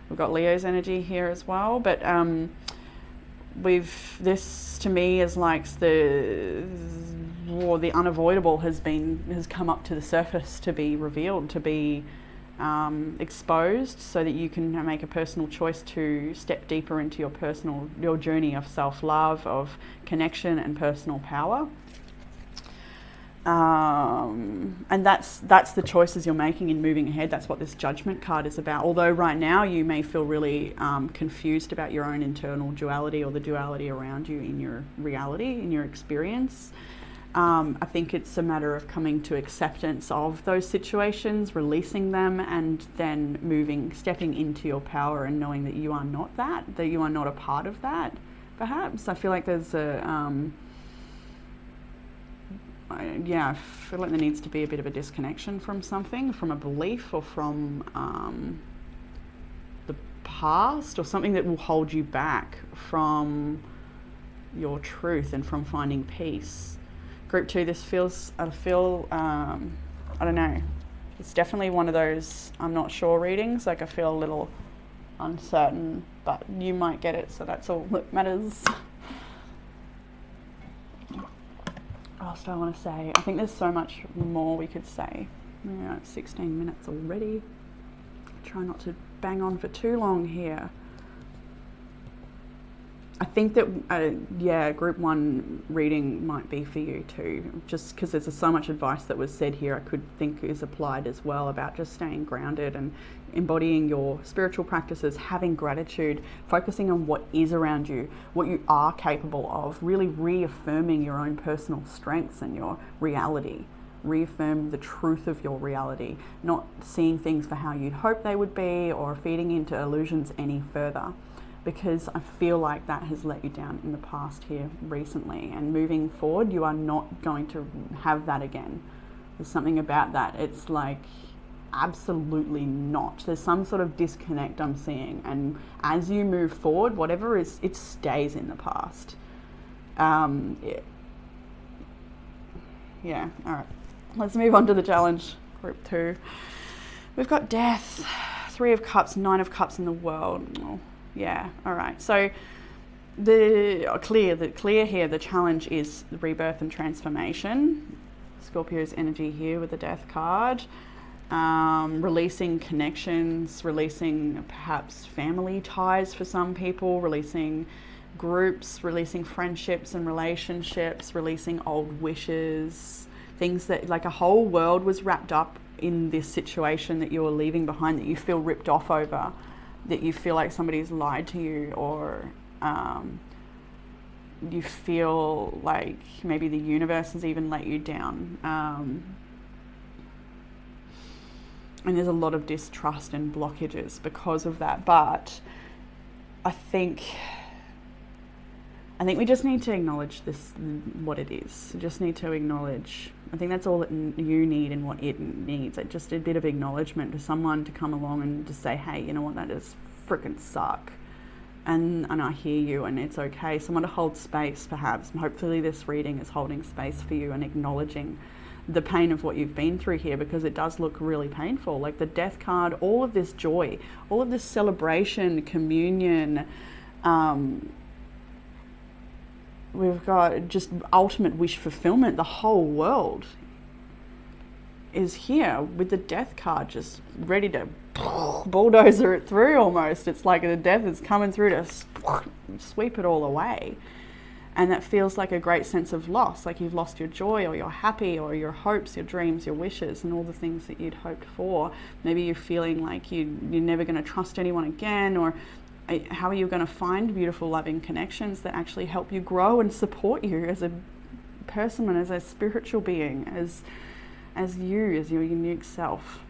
We've got Leo's energy here as well, but this to me is like the unavoidable has come up to the surface to be revealed, to be exposed, so that you can make a personal choice to step deeper into your journey of self-love, of connection and personal power. And that's the choices you're making in moving ahead. That's what this Judgment card is about. Although right now you may feel really confused about your own internal duality or the duality around you in your reality, in your experience. I think it's a matter of coming to acceptance of those situations, releasing them, and then stepping into your power and knowing that you are not that you are not a part of that, perhaps. I feel like there's I feel like there needs to be a bit of a disconnection from something, from a belief or from the past, or something that will hold you back from your truth and from finding peace. Group 2, this feels, I don't know, it's definitely one of those I'm not sure readings. Like I feel a little uncertain, but you might get it, so that's all that matters. What else do I want to say? I think there's so much more we could say. Yeah, it's 16 minutes already. Try not to bang on for too long here. I think that, group 1 reading might be for you too, just because there's so much advice that was said here I could think is applied as well, about just staying grounded and embodying your spiritual practices, having gratitude, focusing on what is around you, what you are capable of, really reaffirming your own personal strengths and your reality. Reaffirm the truth of your reality, not seeing things for how you'd hope they would be or feeding into illusions any further. Because I feel like that has let you down in the past here recently, and moving forward you are not going to have that again. There's something about that, it's like absolutely not. There's some sort of disconnect I'm seeing, and as you move forward, whatever is, it stays in the past. Yeah, all right, let's move on to the challenge, group 2. We've got death, 3 of Cups, 9 of Cups in the world. Oh, yeah, all right. So the clear here, the challenge is rebirth and transformation. Scorpio's energy here with the death card. Releasing connections, releasing perhaps family ties for some people, releasing groups, releasing friendships and relationships, releasing old wishes, things that like a whole world was wrapped up in this situation that you're leaving behind, that you feel ripped off over, that you feel like somebody's lied to you, or you feel like maybe the universe has even let you down. And there's a lot of distrust and blockages because of that. But I think we just need to acknowledge this, what it is. You just need to acknowledge. I think that's all that you need and what it needs. Like just a bit of acknowledgement to someone to come along and just say, hey, you know what, that does freaking suck. And I hear you, and it's okay. Someone to hold space, perhaps. Hopefully this reading is holding space for you and acknowledging the pain of what you've been through here, because it does look really painful. Like the death card, all of this joy, all of this celebration, communion, we've got just ultimate wish fulfillment. The whole world is here with the death card, just ready to bulldozer it through almost. It's like the death is coming through to sweep it all away. And that feels like a great sense of loss, like you've lost your joy or your happy or your hopes, your dreams, your wishes, and all the things that you'd hoped for. Maybe you're feeling like you're never going to trust anyone again, or how are you going to find beautiful, loving connections that actually help you grow and support you as a person and as a spiritual being, as your unique self.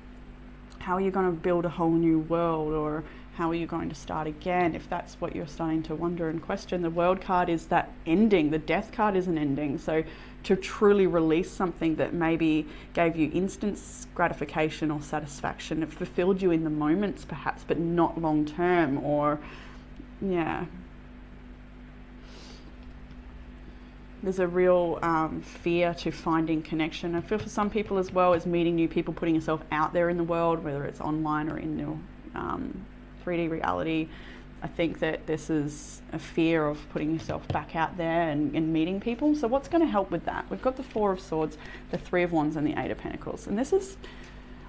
How are you going to build a whole new world, or how are you going to start again, if that's what you're starting to wonder and question? The World card is that ending. The Death card is an ending. So to truly release something that maybe gave you instant gratification or satisfaction, it fulfilled you in the moments perhaps, but not long term, or yeah. There's a real fear to finding connection. I feel for some people as well as meeting new people, putting yourself out there in the world, whether it's online or in your 3D reality. I think that this is a fear of putting yourself back out there and meeting people. So what's going to help with that? We've got the 4 of Swords, the 3 of Wands, and the 8 of Pentacles. And this is,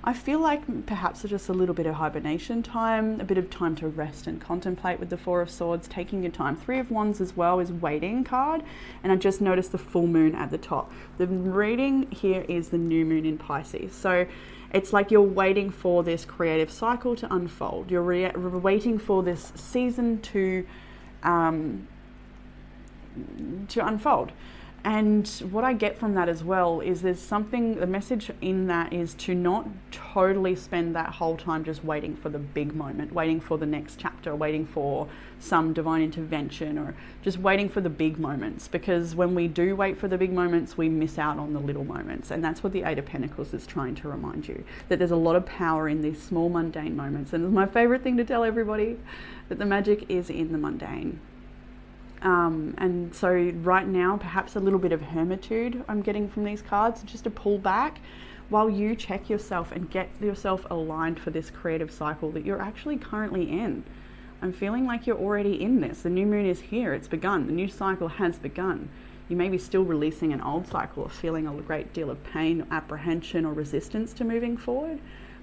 I feel like perhaps just a little bit of hibernation time, a bit of time to rest and contemplate with the 4 of Swords, taking your time. 3 of Wands as well is waiting card, and I just noticed the full moon at the top. The reading here is the new moon in Pisces. So it's like you're waiting for this creative cycle to unfold. You're waiting for this season to unfold. And what I get from that as well is there's something, the message in that is to not totally spend that whole time just waiting for the big moment, waiting for the next chapter, waiting for some divine intervention, or just waiting for the big moments. Because when we do wait for the big moments, we miss out on the little moments. And that's what the 8 of Pentacles is trying to remind you, that there's a lot of power in these small mundane moments. And it's my favorite thing to tell everybody, that the magic is in the mundane. And so right now, perhaps a little bit of hermitude I'm getting from these cards, just to pull back while you check yourself and get yourself aligned for this creative cycle that you're actually currently in. I'm feeling like you're already in this. The new moon is here. It's begun. The new cycle has begun. You may be still releasing an old cycle or feeling a great deal of pain, apprehension, or resistance to moving forward,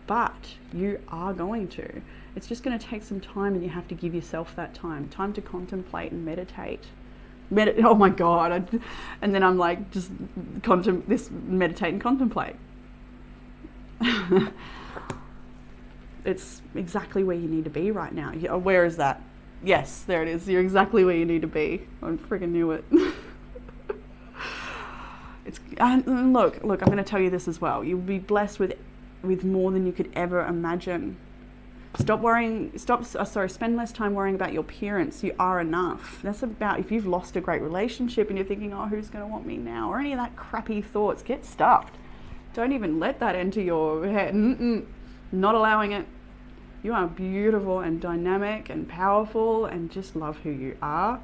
but you are going to. It's just going to take some time, and you have to give yourself that time to contemplate and meditate. Oh my God. And then I'm like, just meditate and contemplate. It's exactly where you need to be right now. Where is that? Yes, there it is. You're exactly where you need to be. I freaking knew it. And look, I'm going to tell you this as well. You'll be blessed with more than you could ever imagine. Spend less time worrying about your appearance. You are enough. That's about, if you've lost a great relationship and you're thinking, oh, who's going to want me now? Or any of that crappy thoughts, get stuffed. Don't even let that enter your head. Not allowing it. You are beautiful and dynamic and powerful, and just love who you are.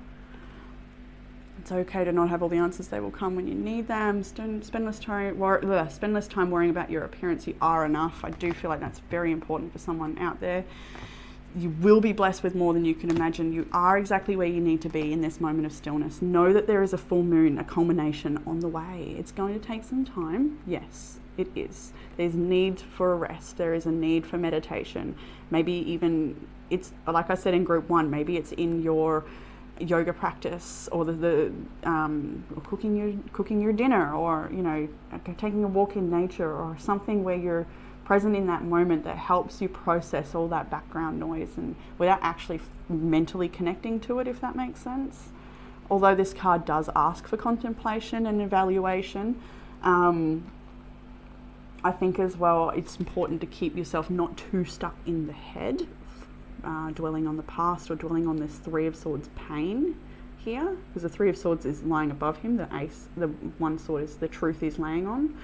It's okay to not have all the answers. They will come when you need them. Spend less time worrying about your appearance. You are enough. I do feel like that's very important for someone out there. You will be blessed with more than you can imagine. You are exactly where you need to be in this moment of stillness. Know that there is a full moon, a culmination on the way. It's going to take some time. Yes, it is. There's need for a rest. There is a need for meditation. Maybe even it's, like I said in group 1, maybe it's in your yoga practice, or or cooking your dinner, or taking a walk in nature, or something where you're present in that moment that helps you process all that background noise and without actually mentally connecting to it, if that makes sense. Although this card does ask for contemplation and evaluation, I think as well it's important to keep yourself not too stuck in the head, dwelling on the past or dwelling on this 3 of Swords pain here, because the 3 of Swords is lying above him, the 1 sword is the truth he's laying on.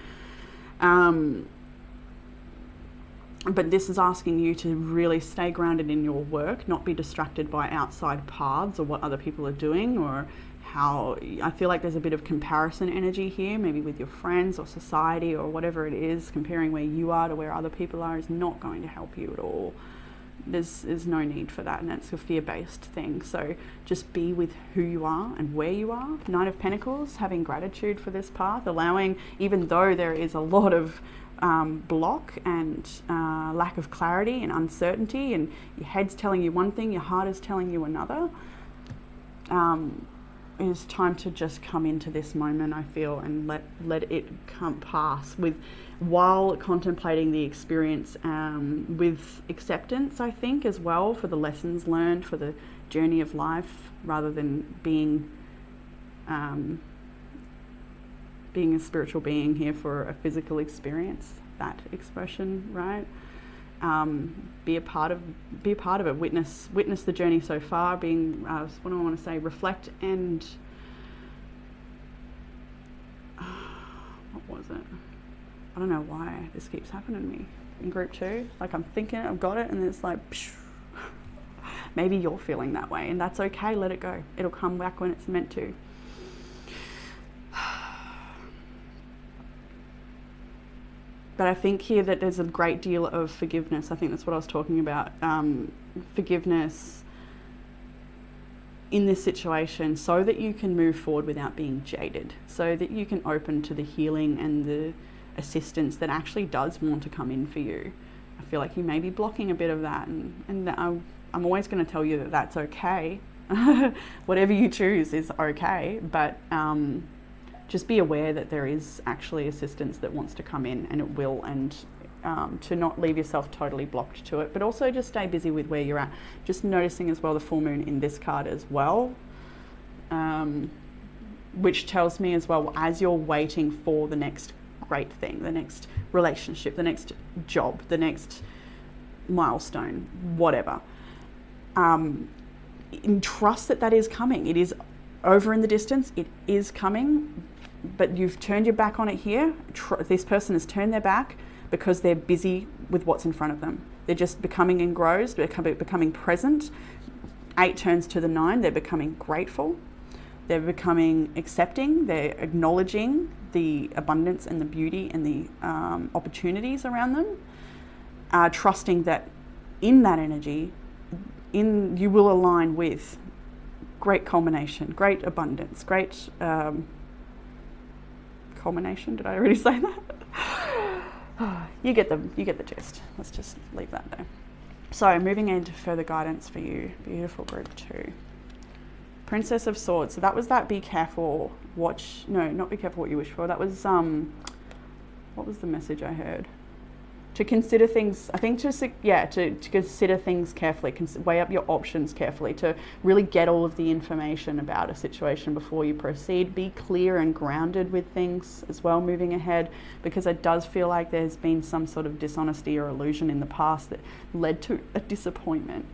But this is asking you to really stay grounded in your work, not be distracted by outside paths or what other people are doing, or how I feel like there's a bit of comparison energy here, maybe with your friends or society or whatever it is. Comparing where you are to where other people are is not going to help you at all. There's no need for that, and it's a fear-based thing. So just be with who you are and where you are. 9 of Pentacles, having gratitude for this path, allowing, even though there is a lot of block and lack of clarity and uncertainty, and your head's telling you one thing, your heart is telling you another, it is time to just come into this moment, I feel, and let it come pass while contemplating the experience, with acceptance, I think, as well, for the lessons learned, for the journey of life, rather than being a spiritual being here for a physical experience. That expression, right? Be a part of it. Witness the journey so far. What do I want to say? Reflect and what was it? I don't know why this keeps happening to me in group 2. Like, I'm thinking I've got it, and then it's like, psh. Maybe you're feeling that way, and that's okay. Let it go. It'll come back when it's meant to. But I think here that there's a great deal of forgiveness. I think that's what I was talking about. Forgiveness in this situation, so that you can move forward without being jaded, so that you can open to the healing and the assistance that actually does want to come in for you. I feel like you may be blocking a bit of that, and I'm always going to tell you that that's okay. Whatever you choose is okay, but just be aware that there is actually assistance that wants to come in, and it will, and to not leave yourself totally blocked to it, but also just stay busy with where you're at. Just noticing as well the full moon in this card as well, which tells me as well, as you're waiting for the next great thing, the next relationship, the next job, the next milestone, whatever, trust that is coming. It is over in the distance, it is coming, but you've turned your back on it here. This person has turned their back because they're busy with what's in front of them. They're just becoming engrossed, they're becoming present. 8 turns to the 9, they're becoming grateful. They're becoming accepting, they're acknowledging the abundance and the beauty and the opportunities around them, trusting that in that energy, you will align with great culmination, great abundance, great culmination. Did I already say that? You get the gist. Let's just leave that there. So moving into further guidance for you, beautiful group 2. Princess of Swords. So that was that be careful, not be careful what you wish for. That was, what was the message I heard? To consider things, I think to consider things carefully, weigh up your options carefully, to really get all of the information about a situation before you proceed. Be clear and grounded with things as well moving ahead, because it does feel like there's been some sort of dishonesty or illusion in the past that led to a disappointment.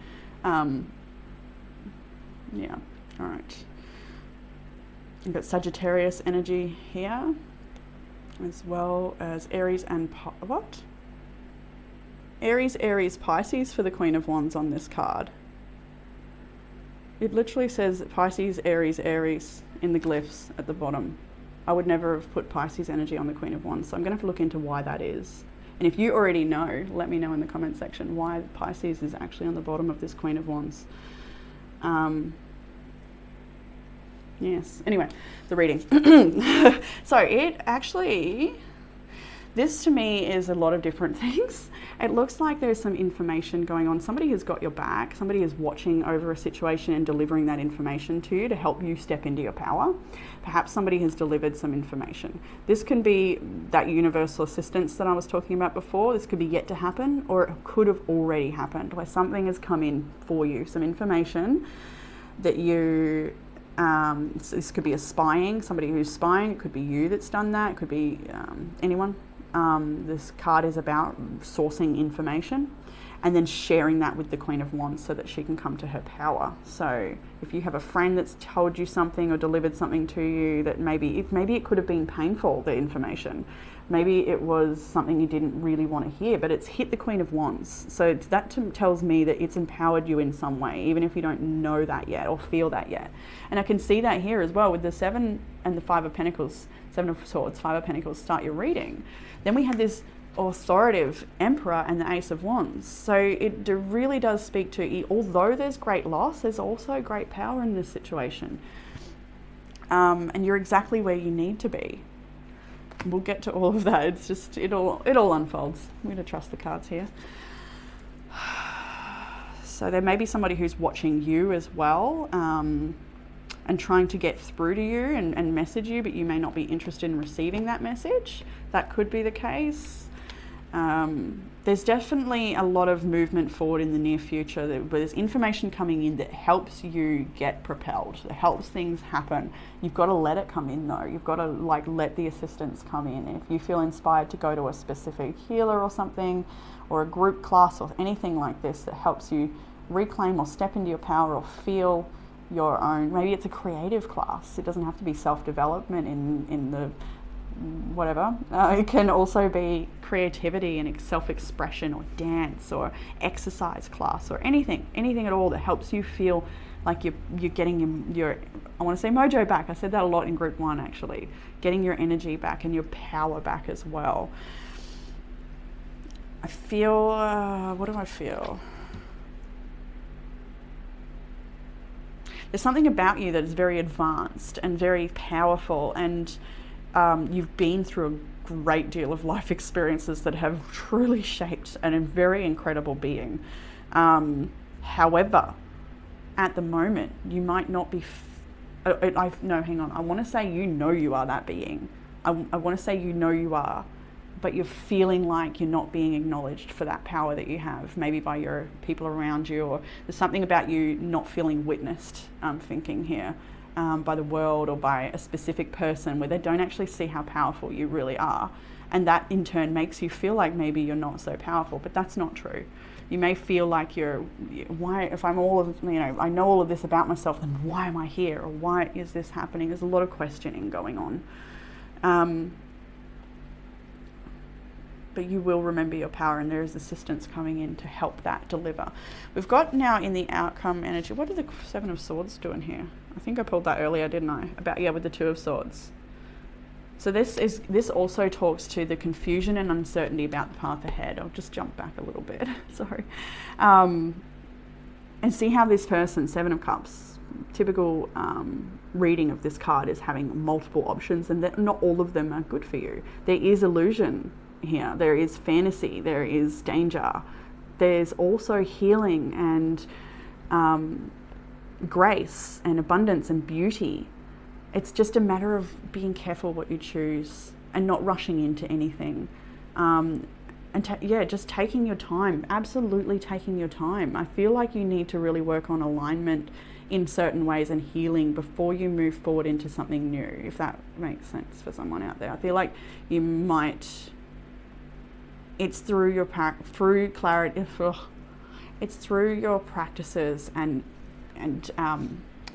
Yeah, all right. You've got Sagittarius energy here, as well as Aries and Aries, Pisces for the Queen of Wands on this card. It literally says Pisces, Aries, in the glyphs at the bottom. I would never have put Pisces energy on the Queen of Wands, so I'm going to have to look into why that is. And if you already know, let me know in the comment section why Pisces is actually on the bottom of this Queen of Wands. Yes, anyway, the reading. So it actually, this to me is a lot of different things. It looks like there's some information going on. Somebody has got your back. Somebody is watching over a situation and delivering that information to you to help you step into your power. Perhaps somebody has delivered some information. This can be that universal assistance that I was talking about before. This could be yet to happen, or it could have already happened, where something has come in for you, some information that you, so this could be a spying, somebody who's spying. It could be you that's done that. It could be anyone. This card is about sourcing information and then sharing that with the Queen of Wands so that she can come to her power. So if you have a friend that's told you something or delivered something to you that maybe it could have been painful, the information. Maybe it was something you didn't really want to hear, but it's hit the Queen of Wands. So that tells me that it's empowered you in some way, even if you don't know that yet or feel that yet. And I can see that here as well with the 7 and the 5 of Pentacles, 7 of Swords, 5 of Pentacles start your reading. Then we have this authoritative Emperor and the Ace of Wands. So it really does speak to, although there's great loss, there's also great power in this situation. And you're exactly where you need to be. We'll get to all of that. It's just, it all unfolds. I'm going to trust the cards here. So there may be somebody who's watching you as well, and trying to get through to you and message you, but you may not be interested in receiving that message. That could be the case. There's definitely a lot of movement forward in the near future. There's information coming in that helps you get propelled, that helps things happen. You've got to let it come in though. You've got to let the assistance come in. If you feel inspired to go to a specific healer or something, or a group class or anything like this that helps you reclaim or step into your power or feel your own, maybe it's a creative class. It doesn't have to be self-development in the whatever. It can also be creativity and self-expression, or dance or exercise class, or anything at all that helps you feel like you're getting your I want to say mojo back. I said that a lot in group 1 actually. Getting your energy back and your power back as well. I feel, what do I feel? There's something about you that is very advanced and very powerful, and you've been through a great deal of life experiences that have truly shaped a very incredible being. However, at the moment, you might not be, no, hang on. I want to say you know you are that being. I want to say you know you are, but you're feeling like you're not being acknowledged for that power that you have, maybe by your people around you, or there's something about you not feeling witnessed, I'm thinking here, by the world or by a specific person, where they don't actually see how powerful you really are. And that in turn makes you feel like maybe you're not so powerful, but that's not true. You may feel like why, if I'm all of, I know all of this about myself, then why am I here? Or why is this happening? There's a lot of questioning going on. But you will remember your power, and there is assistance coming in to help that deliver. We've got now in the outcome energy, what are the 7 of Swords doing here? I think I pulled that earlier, didn't I? With the 2 of Swords. So this also talks to the confusion and uncertainty about the path ahead. I'll just jump back a little bit, sorry. And see how this person, 7 of Cups, typical reading of this card is having multiple options, and that not all of them are good for you. There is illusion here, there is fantasy, there is danger, there's also healing and grace and abundance and beauty. It's just a matter of being careful what you choose and not rushing into anything, and just taking your time, absolutely taking your time. I feel like you need to really work on alignment in certain ways and healing before you move forward into something new, if that makes sense for someone out there. I feel like you might, it's through your clarity, it's through your practices and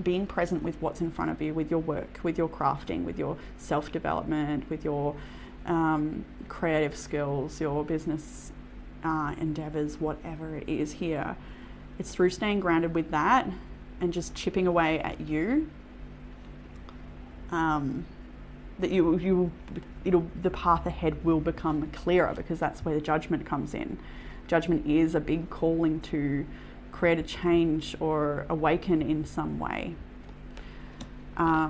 being present with what's in front of you, with your work, with your crafting, with your self-development, with your creative skills, your business endeavors, whatever it is here. It's through staying grounded with that and just chipping away at you that the path ahead will become clearer, because that's where the judgment comes in. Judgment is a big calling to create a change or awaken in some way. All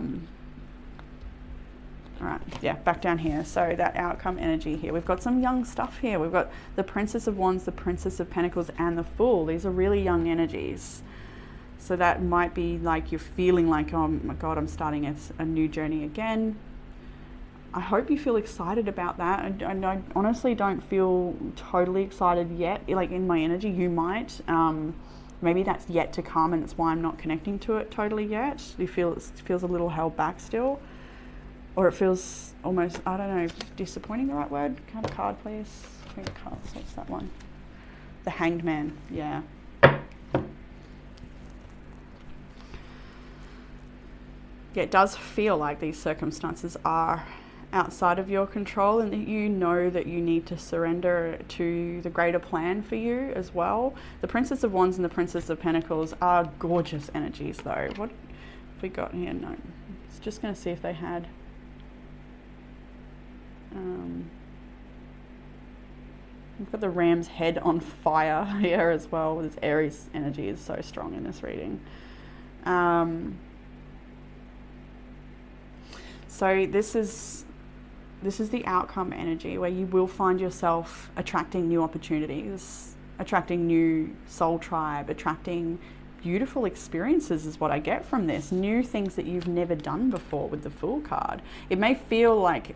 right, yeah, back down here. So that outcome energy here, we've got some young stuff here. We've got the Princess of Wands, the Princess of Pentacles, and the Fool. These are really young energies. So that might be like you're feeling like, oh my God, I'm starting a new journey again. I hope you feel excited about that. I honestly don't feel totally excited yet. Like in my energy, you might. Maybe that's yet to come, and that's why I'm not connecting to it totally yet. You feel it feels a little held back still, or it feels almost, I don't know, disappointing, the right word? Can I have a card, please? Queen of Cups, what's that one? The Hanged Man, yeah. Yeah, it does feel like these circumstances are outside of your control, and that you know that you need to surrender to the greater plan for you as well. The Princess of Wands and the Princess of Pentacles are gorgeous energies though. What have we got here? No, it's just going to see if they had we've got the ram's head on fire here as well. This Aries energy is so strong in this reading. So this is the outcome energy, where you will find yourself attracting new opportunities, attracting new soul tribe, attracting beautiful experiences is what I get from this. New things that you've never done before with the Fool card. It may feel like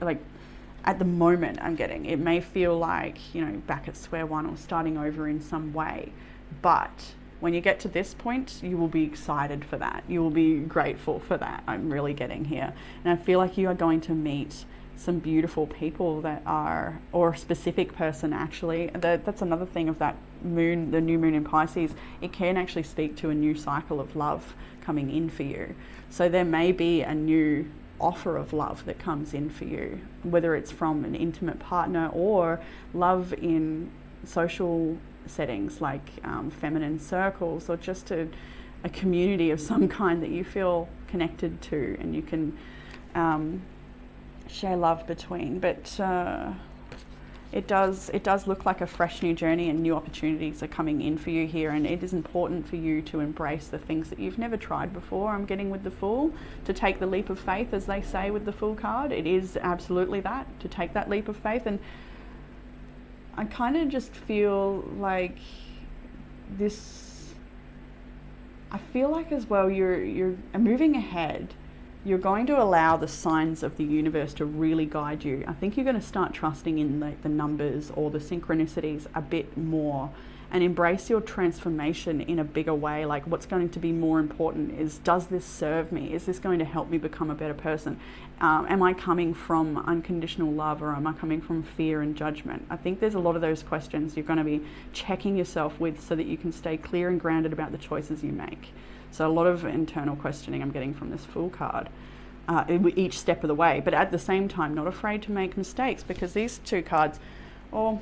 at the moment I'm getting, it may feel like, you know, back at square one or starting over in some way. But when you get to this point, you will be excited for that. You will be grateful for that. I'm really getting here. And I feel like you are going to meet some beautiful people that are, or a specific person actually. That's another thing of that moon, the new moon in Pisces. It can actually speak to a new cycle of love coming in for you. So there may be a new offer of love that comes in for you, whether it's from an intimate partner or love in social settings like feminine circles, or just a community of some kind that you feel connected to and you can share love between. But it does look like a fresh new journey, and new opportunities are coming in for you here, and it is important for you to embrace the things that you've never tried before. I'm getting with the Fool, to take the leap of faith, as they say with the Fool card. It is absolutely that, to take that leap of faith. And I kind of just feel like this, I feel like as well you're moving ahead. You're going to allow the signs of the universe to really guide you. I think you're going to start trusting in the numbers or the synchronicities a bit more, and embrace your transformation in a bigger way. Like, what's going to be more important is, does this serve me? Is this going to help me become a better person? Am I coming from unconditional love, or am I coming from fear and judgment? I think there's a lot of those questions you're going to be checking yourself with, so that you can stay clear and grounded about the choices you make. So a lot of internal questioning I'm getting from this Fool card, each step of the way. But at the same time, not afraid to make mistakes, because these two cards, or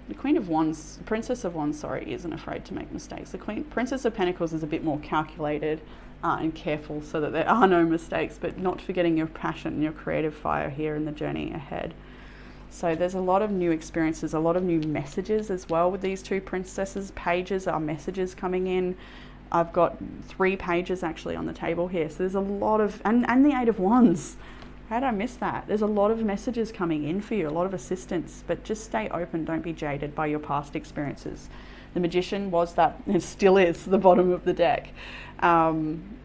the Queen of Wands, Princess of Wands, sorry, isn't afraid to make mistakes. The Princess of Pentacles is a bit more calculated and careful, so that there are no mistakes, but not forgetting your passion and your creative fire here in the journey ahead. So there's a lot of new experiences, a lot of new messages as well with these two princesses. Pages are messages coming in. I've got 3 pages actually on the table here. So there's a lot of, and the 8 of Wands. How did I miss that? There's a lot of messages coming in for you, a lot of assistance, but just stay open. Don't be jaded by your past experiences. The Magician was that, it still is, the bottom of the deck,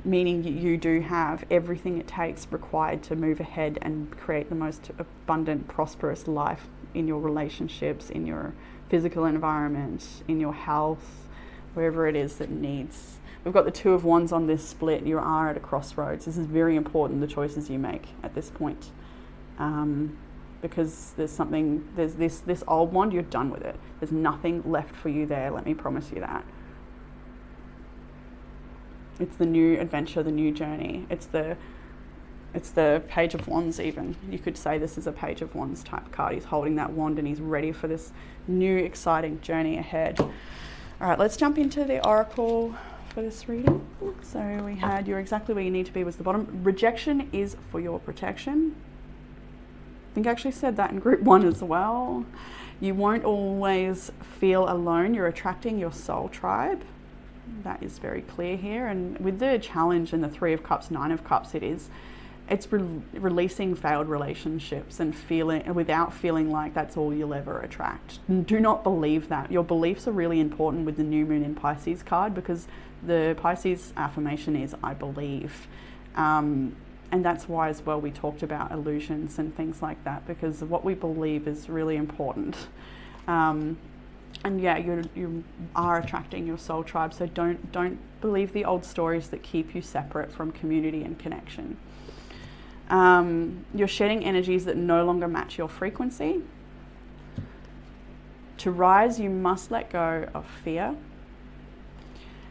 meaning you do have everything it takes required to move ahead and create the most abundant, prosperous life in your relationships, in your physical environment, in your health, wherever it is that needs. We've got the 2 of Wands on this split. You are at a crossroads. This is very important, the choices you make at this point. Because there's this old wand, you're done with it. There's nothing left for you there, let me promise you that. It's the new adventure, the new journey. It's the Page of Wands even. You could say this is a Page of Wands type card. He's holding that wand and he's ready for this new exciting journey ahead. All right, let's jump into the Oracle for this reading. So we had you're exactly where you need to be was the bottom. Rejection is for your protection. I think I actually said that in group 1 as well. You won't always feel alone. You're attracting your soul tribe. That is very clear here. And with the challenge in the 3 of Cups, 9 of Cups, it's releasing failed relationships and without feeling like that's all you'll ever attract. Do not believe that. Your beliefs are really important with the new moon in Pisces card, because the Pisces affirmation is I believe. And that's why as well we talked about illusions and things like that, because what we believe is really important. And yeah, you are attracting your soul tribe. So don't believe the old stories that keep you separate from community and connection. You're shedding energies that no longer match your frequency. To rise, you must let go of fear.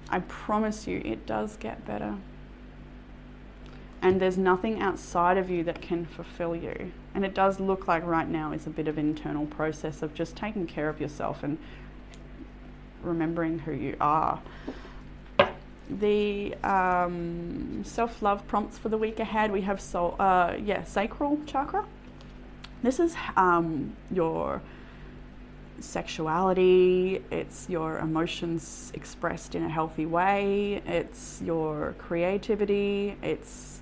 I promise you, it does get better. And there's nothing outside of you that can fulfill you. And it does look like right now is a bit of an internal process of just taking care of yourself and remembering who you are. The self-love prompts for the week ahead, we have sacral chakra. This is your sexuality, it's your emotions expressed in a healthy way, it's your creativity, it's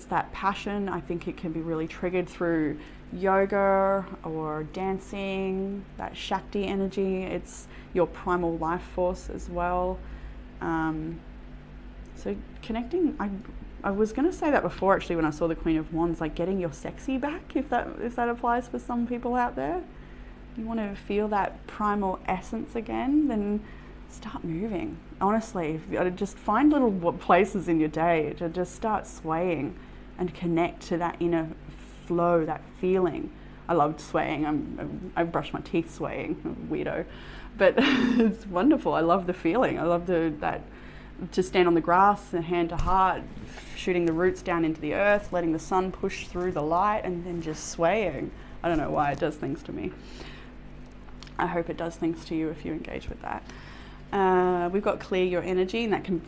that passion. I think it can be really triggered through yoga or dancing, that Shakti energy. It's your primal life force as well. So connecting, I was going to say that before actually when I saw the Queen of Wands, like getting your sexy back, if that applies for some people out there. You want to feel that primal essence again, then start moving. Honestly, just find little places in your day to just start swaying and connect to that inner flow, that feeling. I loved swaying. I brush my teeth swaying. I'm a weirdo, but it's wonderful. I love the feeling. I love that to stand on the grass, and hand to heart, shooting the roots down into the earth, letting the sun push through the light, and then just swaying. I don't know why it does things to me. I hope it does things to you if you engage with that. We've got clear your energy, and that can,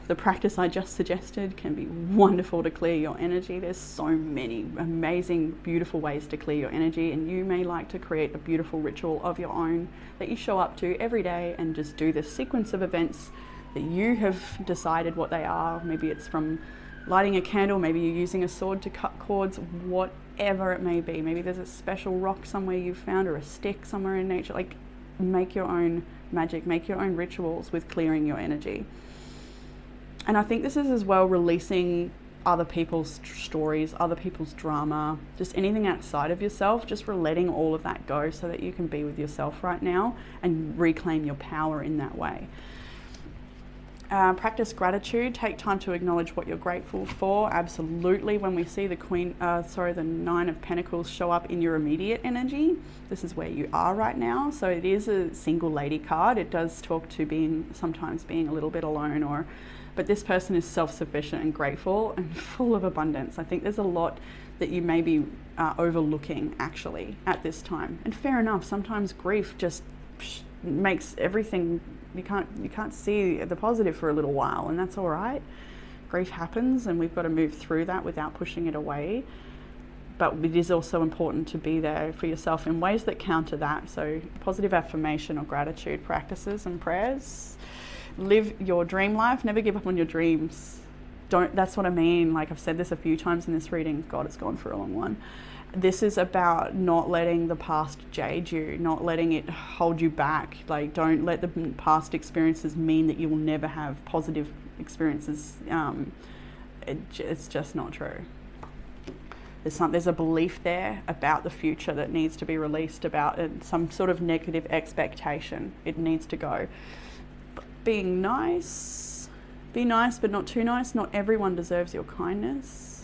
the practice I just suggested can be wonderful to clear your energy. There's so many amazing, beautiful ways to clear your energy, and you may like to create a beautiful ritual of your own that you show up to every day and just do this sequence of events that you have decided what they are. Maybe it's from lighting a candle, maybe you're using a sword to cut cords, whatever it may be. Maybe there's a special rock somewhere you've found, or a stick somewhere in nature. Like, make your own magic, make your own rituals with clearing your energy. And I think this is as well releasing other people's stories, other people's drama, just anything outside of yourself, just letting all of that go so that you can be with yourself right now and reclaim your power in that way. Practice gratitude. Take time to acknowledge what you're grateful for. Absolutely. When we see the the 9 of Pentacles show up in your immediate energy, this is where you are right now. So it is a single lady card. It does talk to sometimes being a little bit alone, but this person is self-sufficient and grateful and full of abundance. I think there's a lot that you may be overlooking actually at this time. And fair enough. Sometimes grief just makes everything. You can't see the positive for a little while, and that's all right. Grief happens, and we've got to move through that without pushing it away. But it is also important to be there for yourself in ways that counter that. So positive affirmation or gratitude practices and prayers. Live your dream life. Never give up on your dreams. That's what I mean. Like I've said this a few times in this reading. God, it's gone for a long one. This is about not letting the past jade you, not letting it hold you back. Like, don't let the past experiences mean that you will never have positive experiences. It's just not true. There's a belief there about the future that needs to be released, about some sort of negative expectation. It needs to go. Being nice. Be nice, but not too nice. Not everyone deserves your kindness.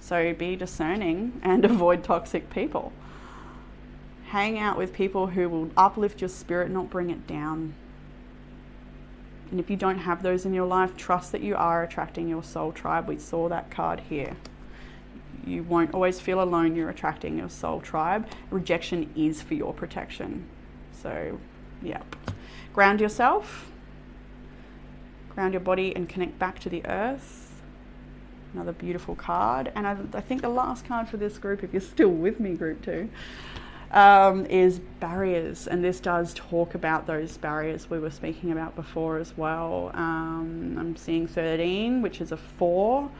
So be discerning and avoid toxic people. Hang out with people who will uplift your spirit, not bring it down. And if you don't have those in your life, trust that you are attracting your soul tribe. We saw that card here. You won't always feel alone. You're attracting your soul tribe. Rejection is for your protection. So, yeah. Ground yourself. Ground your body and connect back to the earth. Another beautiful card. And I think the last card for this group, if you're still with me, group 2, is barriers. And this does talk about those barriers we were speaking about before as well. I'm seeing 13, which is a 4.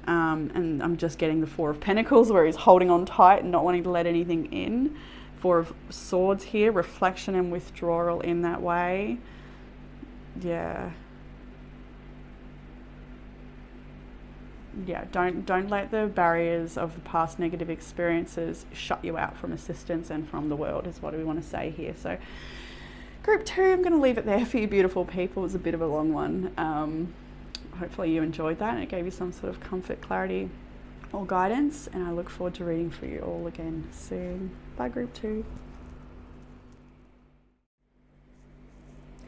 And I'm just getting the 4 of Pentacles, where he's holding on tight and not wanting to let anything in. 4 of Swords here, reflection and withdrawal in that way. Yeah, don't let the barriers of the past negative experiences shut you out from assistance and from the world, is what we want to say here. So group 2, I'm going to leave it there for you beautiful people. It's a bit of a long one. Hopefully you enjoyed that and it gave you some sort of comfort, clarity or guidance, and I look forward to reading for you all again soon. Bye group 2.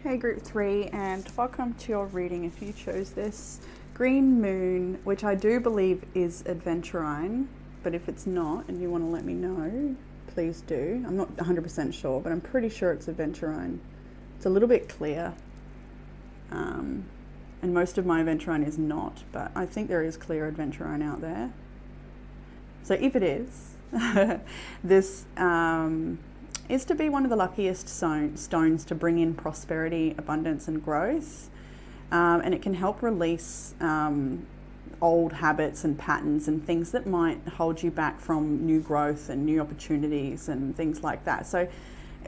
Hey group 3, and welcome to your reading if you chose this. Green Moon, which I do believe is adventurine, but if it's not and you want to let me know, please do. I'm not 100% sure, but I'm pretty sure it's adventurine. It's a little bit clear, and most of my adventurine is not, but I think there is clear adventurine out there. So if it is, this is to be one of the luckiest stones to bring in prosperity, abundance and growth. And it can help release old habits and patterns and things that might hold you back from new growth and new opportunities and things like that. So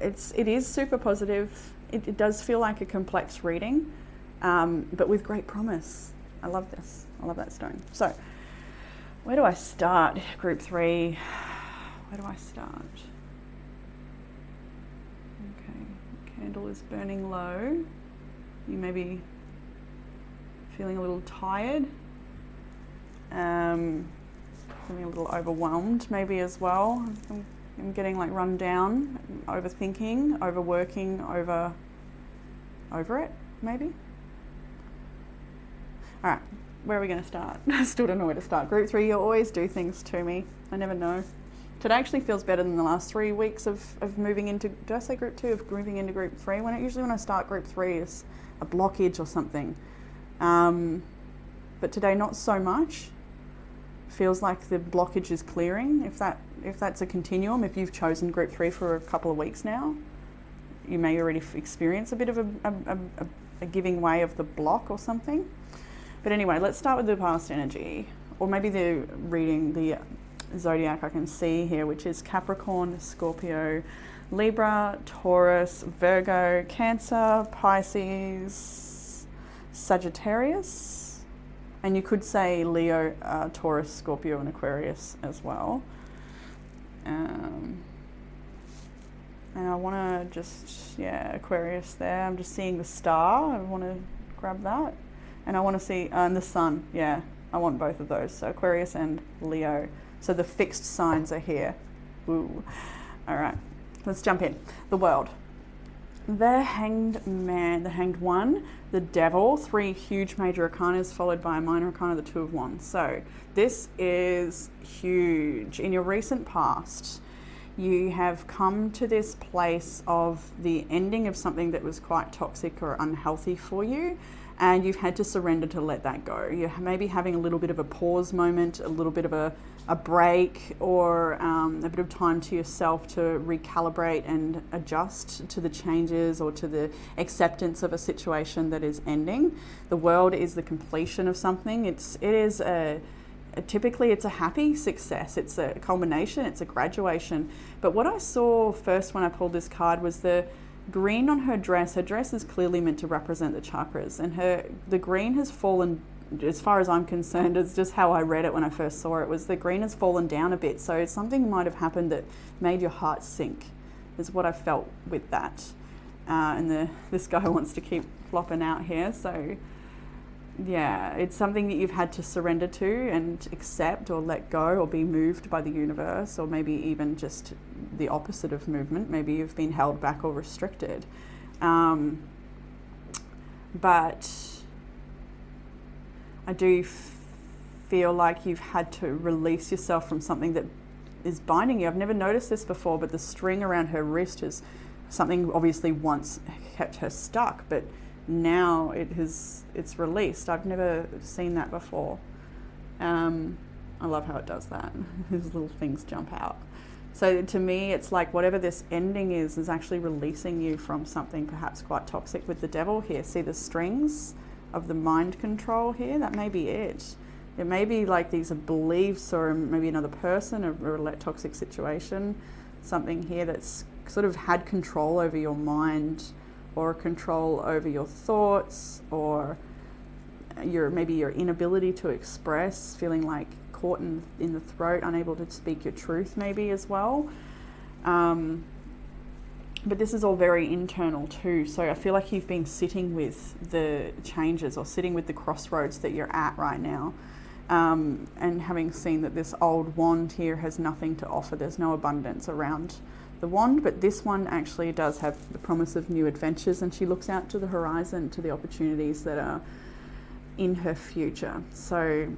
it is super positive. It does feel like a complex reading, but with great promise. I love this. I love that stone. So where do I start, group 3? Where do I start? Okay, candle is burning low. You may be feeling a little tired, feeling a little overwhelmed maybe as well. I'm getting like run down, overthinking, overworking, over it maybe. All right, where are we going to start? I still don't know where to start. Group 3, you always do things to me. I never know. Today actually feels better than the last 3 weeks of moving into, did I say group 2, of moving into group 3? Usually when I start group 3 is a blockage or something. But today not so much. Feels like the blockage is clearing. If that's a continuum, if you've chosen group 3 for a couple of weeks now, you may already experience a bit of a giving way of the block or something. But anyway, let's start with the past energy, or maybe the reading, the zodiac I can see here, which is Capricorn, Scorpio, Libra, Taurus, Virgo, Cancer, Pisces, Sagittarius, and you could say Leo, Taurus, Scorpio and Aquarius as well. And I want to just, Aquarius there. I'm just seeing the star. I want to grab that. And I want to see, and the sun. Yeah, I want both of those. So Aquarius and Leo. So the fixed signs are here. Ooh. All right, let's jump in. The world. The Hanged Man, the Hanged One, the Devil, 3 huge major arcanas followed by a minor arcana, the 2 of Wands. So this is huge. In your recent past, you have come to this place of the ending of something that was quite toxic or unhealthy for you, and you've had to surrender to let that go. You're maybe having a little bit of a pause moment, a little bit of a break, or a bit of time to yourself to recalibrate and adjust to the changes or to the acceptance of a situation that is ending. The world is the completion of something. Typically it's a happy success. It's a culmination, it's a graduation. But what I saw first when I pulled this card was the green on her dress. Her dress is clearly meant to represent the chakras, and the green has fallen, as far as I'm concerned, it's just how I read it when I first saw it, was the green has fallen down a bit. So something might have happened that made your heart sink, is what I felt with that. And this guy wants to keep flopping out here. So yeah, it's something that you've had to surrender to and accept or let go or be moved by the universe, or maybe even just the opposite of movement. Maybe you've been held back or restricted. But I do feel like you've had to release yourself from something that is binding you. I've never noticed this before, but the string around her wrist is something obviously once kept her stuck, but now it's released. I've never seen that before. I love how it does that. These little things jump out. So to me, it's like whatever this ending is actually releasing you from something perhaps quite toxic with the devil here. See the strings of the mind control here? That may be it. It may be like these are beliefs, or maybe another person, or a toxic situation, something here that's sort of had control over your mind, or control over your thoughts, or maybe your inability to express, feeling like caught in the throat, unable to speak your truth maybe as well. But this is all very internal too. So I feel like you've been sitting with the changes, or sitting with the crossroads that you're at right now. And having seen that this old wand here has nothing to offer, there's no abundance around the wand, but this one actually does have the promise of new adventures, and she looks out to the horizon, to the opportunities that are in her future. So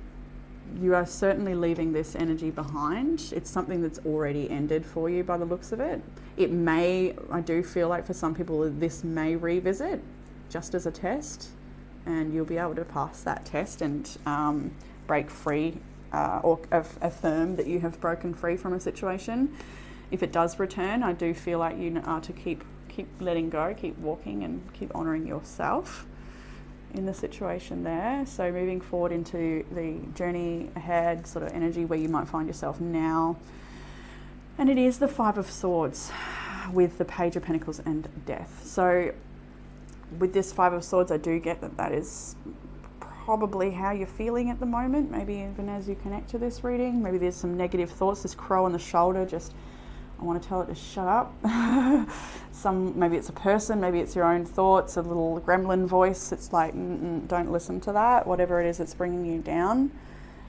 you are certainly leaving this energy behind. It's something that's already ended for you by the looks of it. It may, I do feel like for some people, this may revisit just as a test, and you'll be able to pass that test and break free or affirm that you have broken free from a situation. If it does return, I do feel like you are to keep letting go, keep walking, and keep honouring yourself in the situation there. So moving forward into the journey ahead, sort of energy where you might find yourself now. And it is the Five of Swords with the Page of Pentacles and Death. So with this Five of Swords, I do get that is probably how you're feeling at the moment, maybe even as you connect to this reading. Maybe there's some negative thoughts, this crow on the shoulder, just I want to tell it to shut up. Maybe it's a person, maybe it's your own thoughts, a little gremlin voice. It's like, don't listen to that, whatever it is that's bringing you down.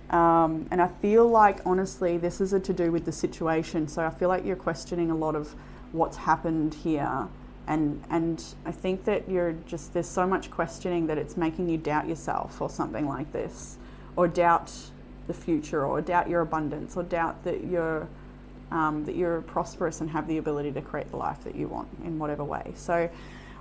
And I feel like, honestly, this is to do with the situation. So I feel like you're questioning a lot of what's happened here. And I think that there's so much questioning that it's making you doubt yourself or something like this, or doubt the future, or doubt your abundance, or doubt that you're prosperous and have the ability to create the life that you want in whatever way. So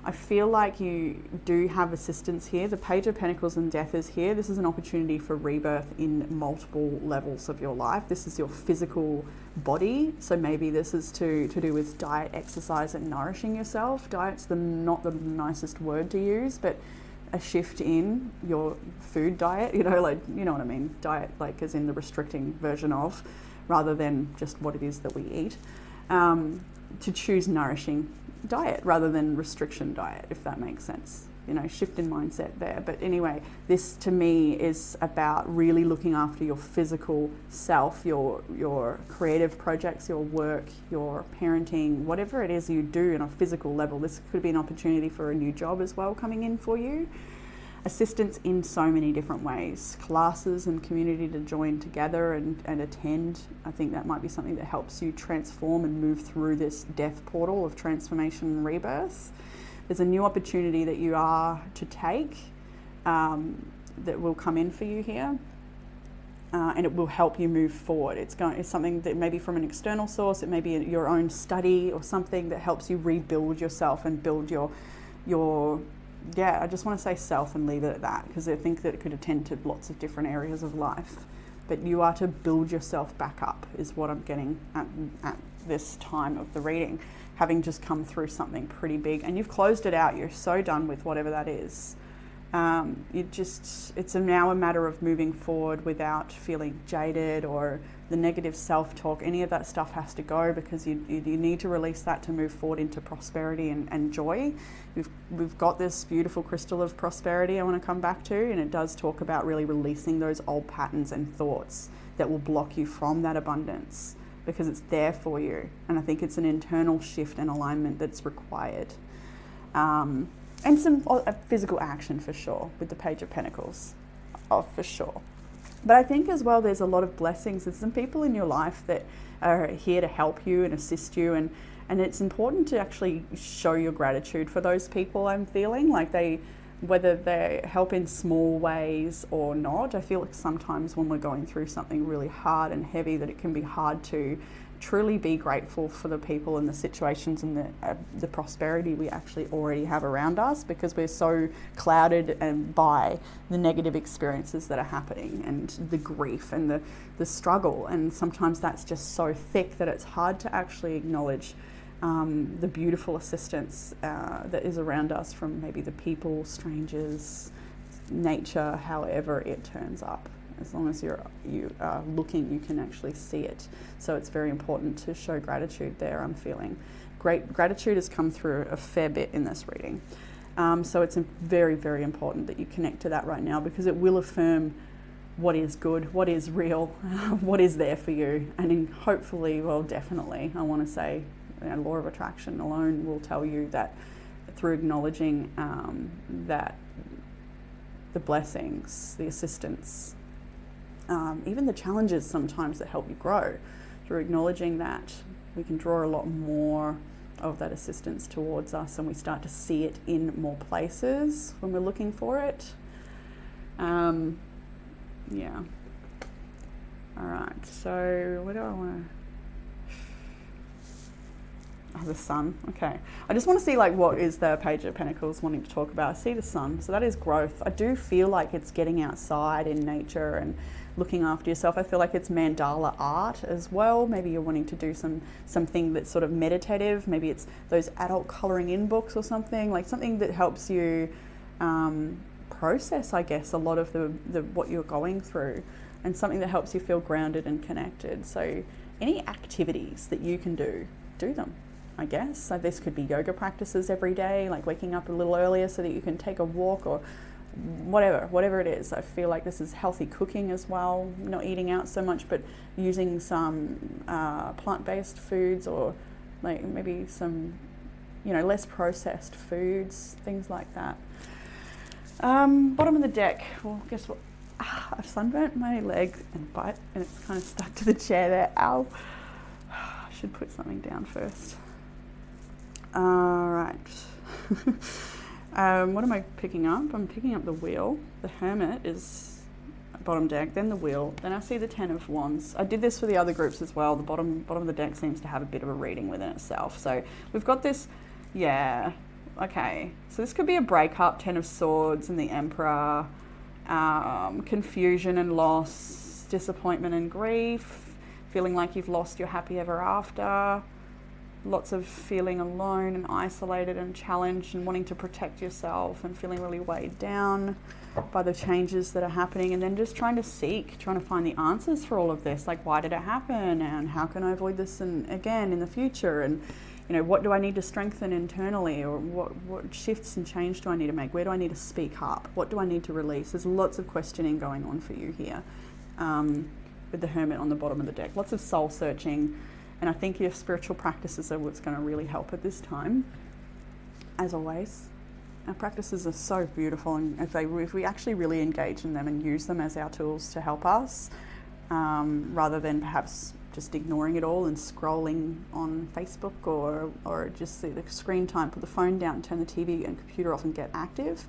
I feel like you do have assistance here. The Page of Pentacles and Death is here. This is an opportunity for rebirth in multiple levels of your life. This is your physical body. So maybe this is to do with diet, exercise, and nourishing yourself. Diet's not the nicest word to use, but a shift in your food diet, you know what I mean? Diet, like as in the restricting version of, rather than just what it is that we eat, to choose nourishing diet rather than restriction diet, if that makes sense. Shift in mindset there. But anyway, this to me is about really looking after your physical self, your creative projects, your work, your parenting, whatever it is you do on a physical level. This could be an opportunity for a new job as well coming in for you. Assistance in so many different ways, classes and community to join together and attend. I think that might be something that helps you transform and move through this death portal of transformation and rebirth. There's a new opportunity that you are to take that will come in for you here, and it will help you move forward. It's something that may be from an external source, it may be your own study or something that helps you rebuild yourself and build your I just want to say self and leave it at that, because I think that it could attend to lots of different areas of life. But you are to build yourself back up is what I'm getting at this time of the reading, having just come through something pretty big and you've closed it out. You're so done with whatever that is. It's now a matter of moving forward without feeling jaded, or the negative self-talk. Any of that stuff has to go, because you need to release that to move forward into prosperity and joy. We've got this beautiful crystal of prosperity I want to come back to, and it does talk about really releasing those old patterns and thoughts that will block you from that abundance, because it's there for you. And I think it's an internal shift and alignment that's required. And some physical action for sure with the Page of Pentacles, for sure. But I think as well there's a lot of blessings. There's some people in your life that are here to help you and assist you, and it's important to actually show your gratitude for those people. I'm feeling like whether they help in small ways or not. I feel like sometimes when we're going through something really hard and heavy that it can be hard to truly be grateful for the people and the situations and the prosperity we actually already have around us, because we're so clouded by the negative experiences that are happening and the grief and the struggle. And sometimes that's just so thick that it's hard to actually acknowledge the beautiful assistance that is around us from maybe the people, strangers, nature, however it turns up. As long as you are looking, you can actually see it. So it's very important to show gratitude there, I'm feeling. Great gratitude has come through a fair bit in this reading. So it's very, very important that you connect to that right now, because it will affirm what is good, what is real, what is there for you. And hopefully, well, definitely, I want to say, law of attraction alone will tell you that through acknowledging that the blessings, the assistance, even the challenges sometimes that help you grow, through acknowledging that, we can draw a lot more of that assistance towards us, and we start to see it in more places when we're looking for it. Yeah. All right, so what do I want to... Oh, the sun. Okay. I just want to see what is the Page of Pentacles wanting to talk about. I see the sun. So that is growth. I do feel like it's getting outside in nature and looking after yourself. I feel like it's mandala art as well. Maybe you're wanting to do something that's sort of meditative. Maybe it's those adult coloring in books or something, something that helps you process, I guess, a lot of the what you're going through, and something that helps you feel grounded and connected. So any activities that you can do them, I guess. So this could be yoga practices every day, like waking up a little earlier so that you can take a walk, or whatever it is. I feel like this is healthy cooking as well, not eating out so much, but using some plant-based foods, or maybe some, less processed foods, things like that. Bottom of the deck, well, guess what? I've sunburnt my leg and butt, and it's kind of stuck to the chair there. Ow. I should put something down first. All right. What am I picking up? I'm picking up the wheel. The Hermit is bottom deck, then the wheel, then I see the Ten of Wands. I did this for the other groups as well. The bottom of the deck seems to have a bit of a reading within itself. So we've got this, yeah, okay. So this could be a breakup, Ten of Swords and the Emperor, confusion and loss, disappointment and grief, feeling like you've lost your happy ever after, lots of feeling alone and isolated and challenged and wanting to protect yourself and feeling really weighed down by the changes that are happening, and then just trying to find the answers for all of this. Why did it happen, and how can I avoid this again in the future, and what do I need to strengthen internally, or what shifts and change do I need to make? Where do I need to speak up? What do I need to release? There's lots of questioning going on for you here with the Hermit on the bottom of the deck. Lots of soul searching. And I think your spiritual practices are what's going to really help at this time. As always, our practices are so beautiful, and if we actually really engage in them and use them as our tools to help us, rather than perhaps just ignoring it all and scrolling on Facebook or just see the screen time, put the phone down, turn the TV and computer off and get active.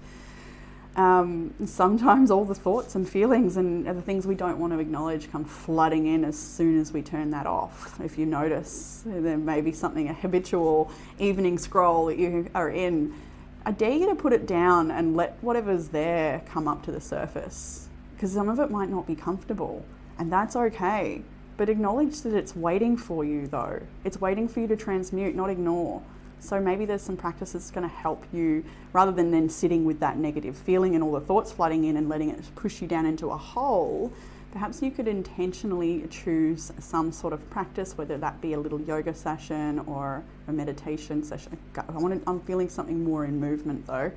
Sometimes all the thoughts and feelings and the things we don't want to acknowledge come flooding in as soon as we turn that off. If you notice, there may be something, a habitual evening scroll that you are in. I dare you to put it down and let whatever's there come up to the surface, because some of it might not be comfortable, and that's okay. But acknowledge that it's waiting for you, though. It's waiting for you to transmute, not ignore. So maybe there's some practice that's going to help you, rather than then sitting with that negative feeling and all the thoughts flooding in and letting it push you down into a hole. Perhaps you could intentionally choose some sort of practice, whether that be a little yoga session or a meditation session. I'm feeling something more in movement though,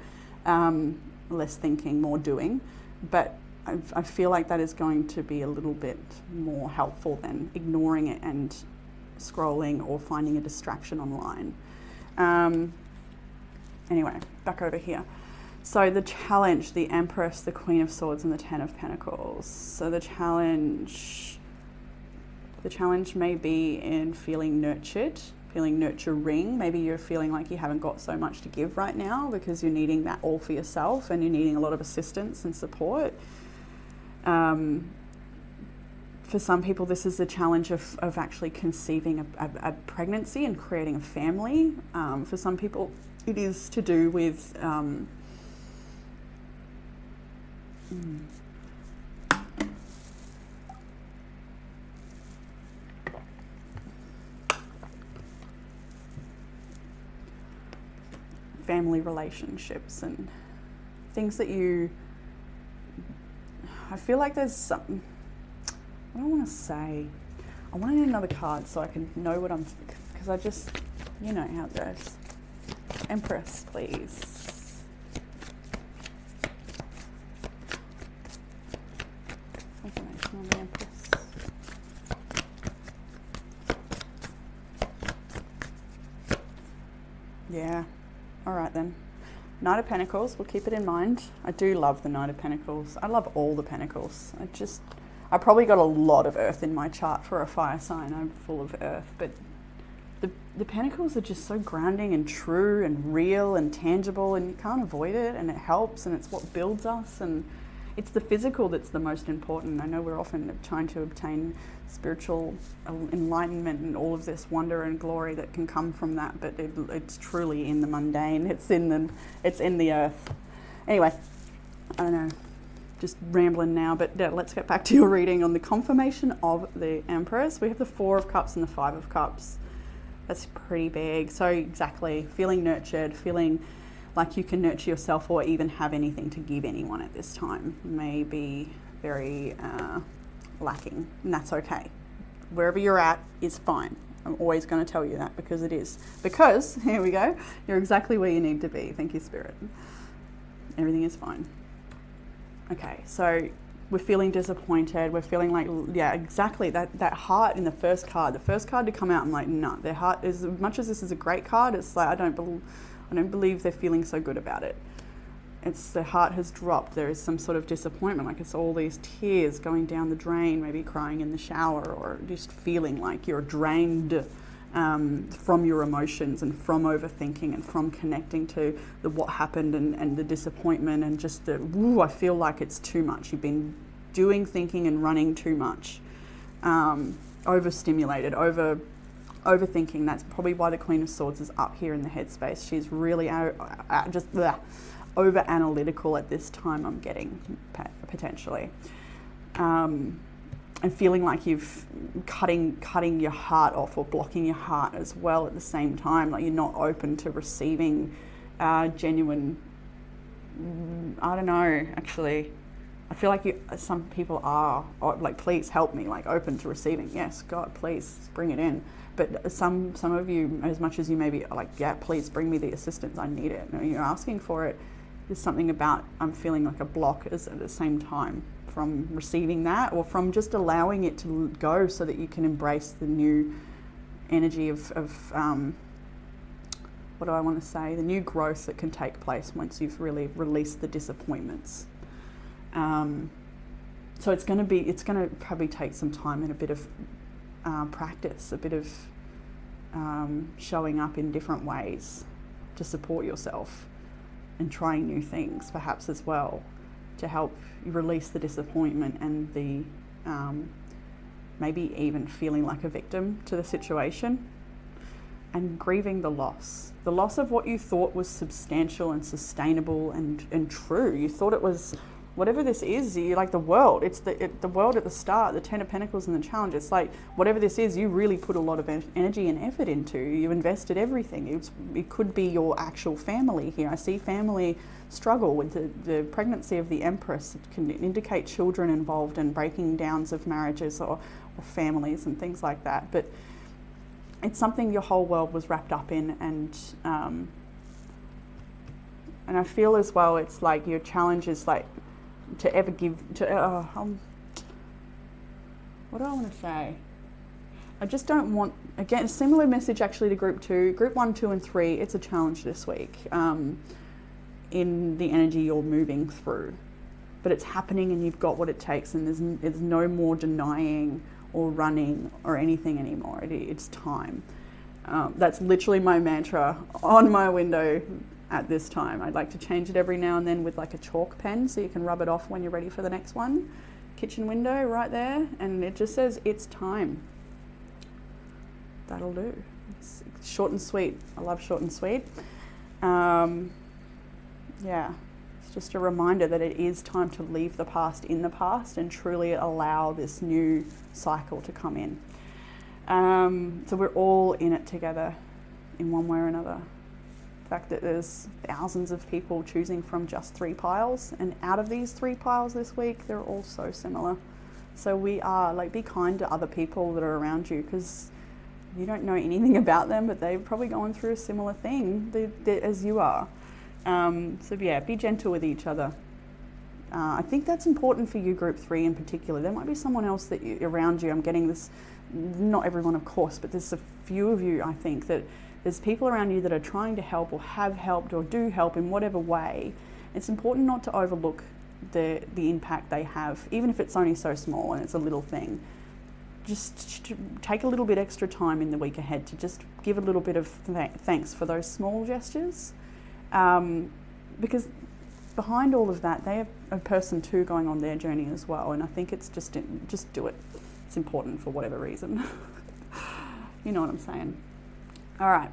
less thinking, more doing. But I feel like that is going to be a little bit more helpful than ignoring it and scrolling or finding a distraction online. Anyway, back over here. So the challenge, the Empress, the Queen of Swords, and the Ten of Pentacles. So the challenge may be in feeling nurtured, feeling nurturing. Maybe you're feeling like you haven't got so much to give right now because you're needing that all for yourself and you're needing a lot of assistance and support. For some people, this is the challenge of actually conceiving a pregnancy and creating a family. For some people, it is to do with family relationships and things that I feel like there's something, what do I want to say? I want to need another card so I can know what I'm, because I just, you know how it goes. Empress, please. Information on the Empress. Yeah, all right then. Knight of Pentacles, we'll keep it in mind. I do love the Knight of Pentacles. I love all the Pentacles. I probably got a lot of earth in my chart for a fire sign. I'm full of earth, but the Pentacles are just so grounding and true and real and tangible, and you can't avoid it, and it helps, and it's what builds us, and it's the physical that's the most important. I know we're often trying to obtain spiritual enlightenment and all of this wonder and glory that can come from that, but it's truly in the mundane. It's in the earth. Anyway, I don't know, just rambling now, but let's get back to your reading on the confirmation of the Empress. We have the Four of Cups and the Five of Cups. That's pretty big. So exactly, feeling nurtured, feeling like you can nurture yourself or even have anything to give anyone at this time may be very lacking, and that's okay. Wherever you're at is fine. I'm always going to tell you that because it is. Because, here we go, you're exactly where you need to be. Thank you, Spirit. Everything is fine. Okay, so we're feeling disappointed. We're feeling like, yeah, exactly, that heart in the first card. The first card to come out, I'm like, no, their heart is, as much as this is a great card, it's like, I don't believe they're feeling so good about it. It's their heart has dropped. There is some sort of disappointment, like it's all these tears going down the drain, maybe crying in the shower, or just feeling like you're drained from your emotions and from overthinking and from connecting to what happened and the disappointment and just I feel like it's too much. You've been doing, thinking and running too much. Overstimulated, overthinking. That's probably why the Queen of Swords is up here in the headspace. She's really over analytical at this time, I'm getting, potentially. And feeling like you've cutting your heart off or blocking your heart as well at the same time, like you're not open to receiving genuine, I don't know, actually. I feel like some people are like, please help me, like open to receiving. Yes, God, please bring it in. But some of you, as much as you may be like, yeah, please bring me the assistance, I need it. And you're asking for it. There's something about, I'm feeling like a block is at the same time from receiving that, or from just allowing it to go so that you can embrace the new energy of what do I want to say? The new growth that can take place once you've really released the disappointments. So it's going to probably take some time and a bit of practice, a bit of showing up in different ways to support yourself and trying new things perhaps as well to help you release the disappointment and the maybe even feeling like a victim to the situation, and grieving the loss of what you thought was substantial and sustainable and true. You thought it was whatever this is, you like the world. It's the world at the start, the Ten of Pentacles and the challenge. It's like whatever this is, you really put a lot of energy and effort into. You invested everything. It could be your actual family here. I see family struggle with the pregnancy of the Empress. It can indicate children involved and breaking downs of marriages or families and things like that. But it's something your whole world was wrapped up in, and I feel as well it's like your challenge is like to ever give to what do I want to say? I just don't want, again, a similar message actually to group 2, group 1, 2 and 3. It's a challenge this week in the energy you're moving through, but it's happening and you've got what it takes, and there's no more denying or running or anything anymore. It's time. That's literally my mantra on my window at this time. I'd like to change it every now and then with like a chalk pen so you can rub it off when you're ready for the next one. kitchen window right there, and it just says, it's time. That'll do. It's short and sweet. I love short and sweet. Yeah, it's just a reminder that it is time to leave the past in the past and truly allow this new cycle to come in. So we're all in it together in one way or another. The fact that there's thousands of people choosing from just 3 piles, and out of these 3 piles this week, they're all so similar. So we are, like, be kind to other people that are around you, because you don't know anything about them, but they've probably gone through a similar thing as you are. So yeah, be gentle with each other. I think that's important for you, group 3 in particular. There might be someone else around you. I'm getting this, not everyone of course, but there's a few of you, I think, that there's people around you that are trying to help or have helped or do help in whatever way. It's important not to overlook the impact they have, even if it's only so small and it's a little thing. Just take a little bit extra time in the week ahead to just give a little bit of thanks for those small gestures. Because behind all of that, they have a person too going on their journey as well. And I think it's just do it. It's important for whatever reason. You know what I'm saying? All right.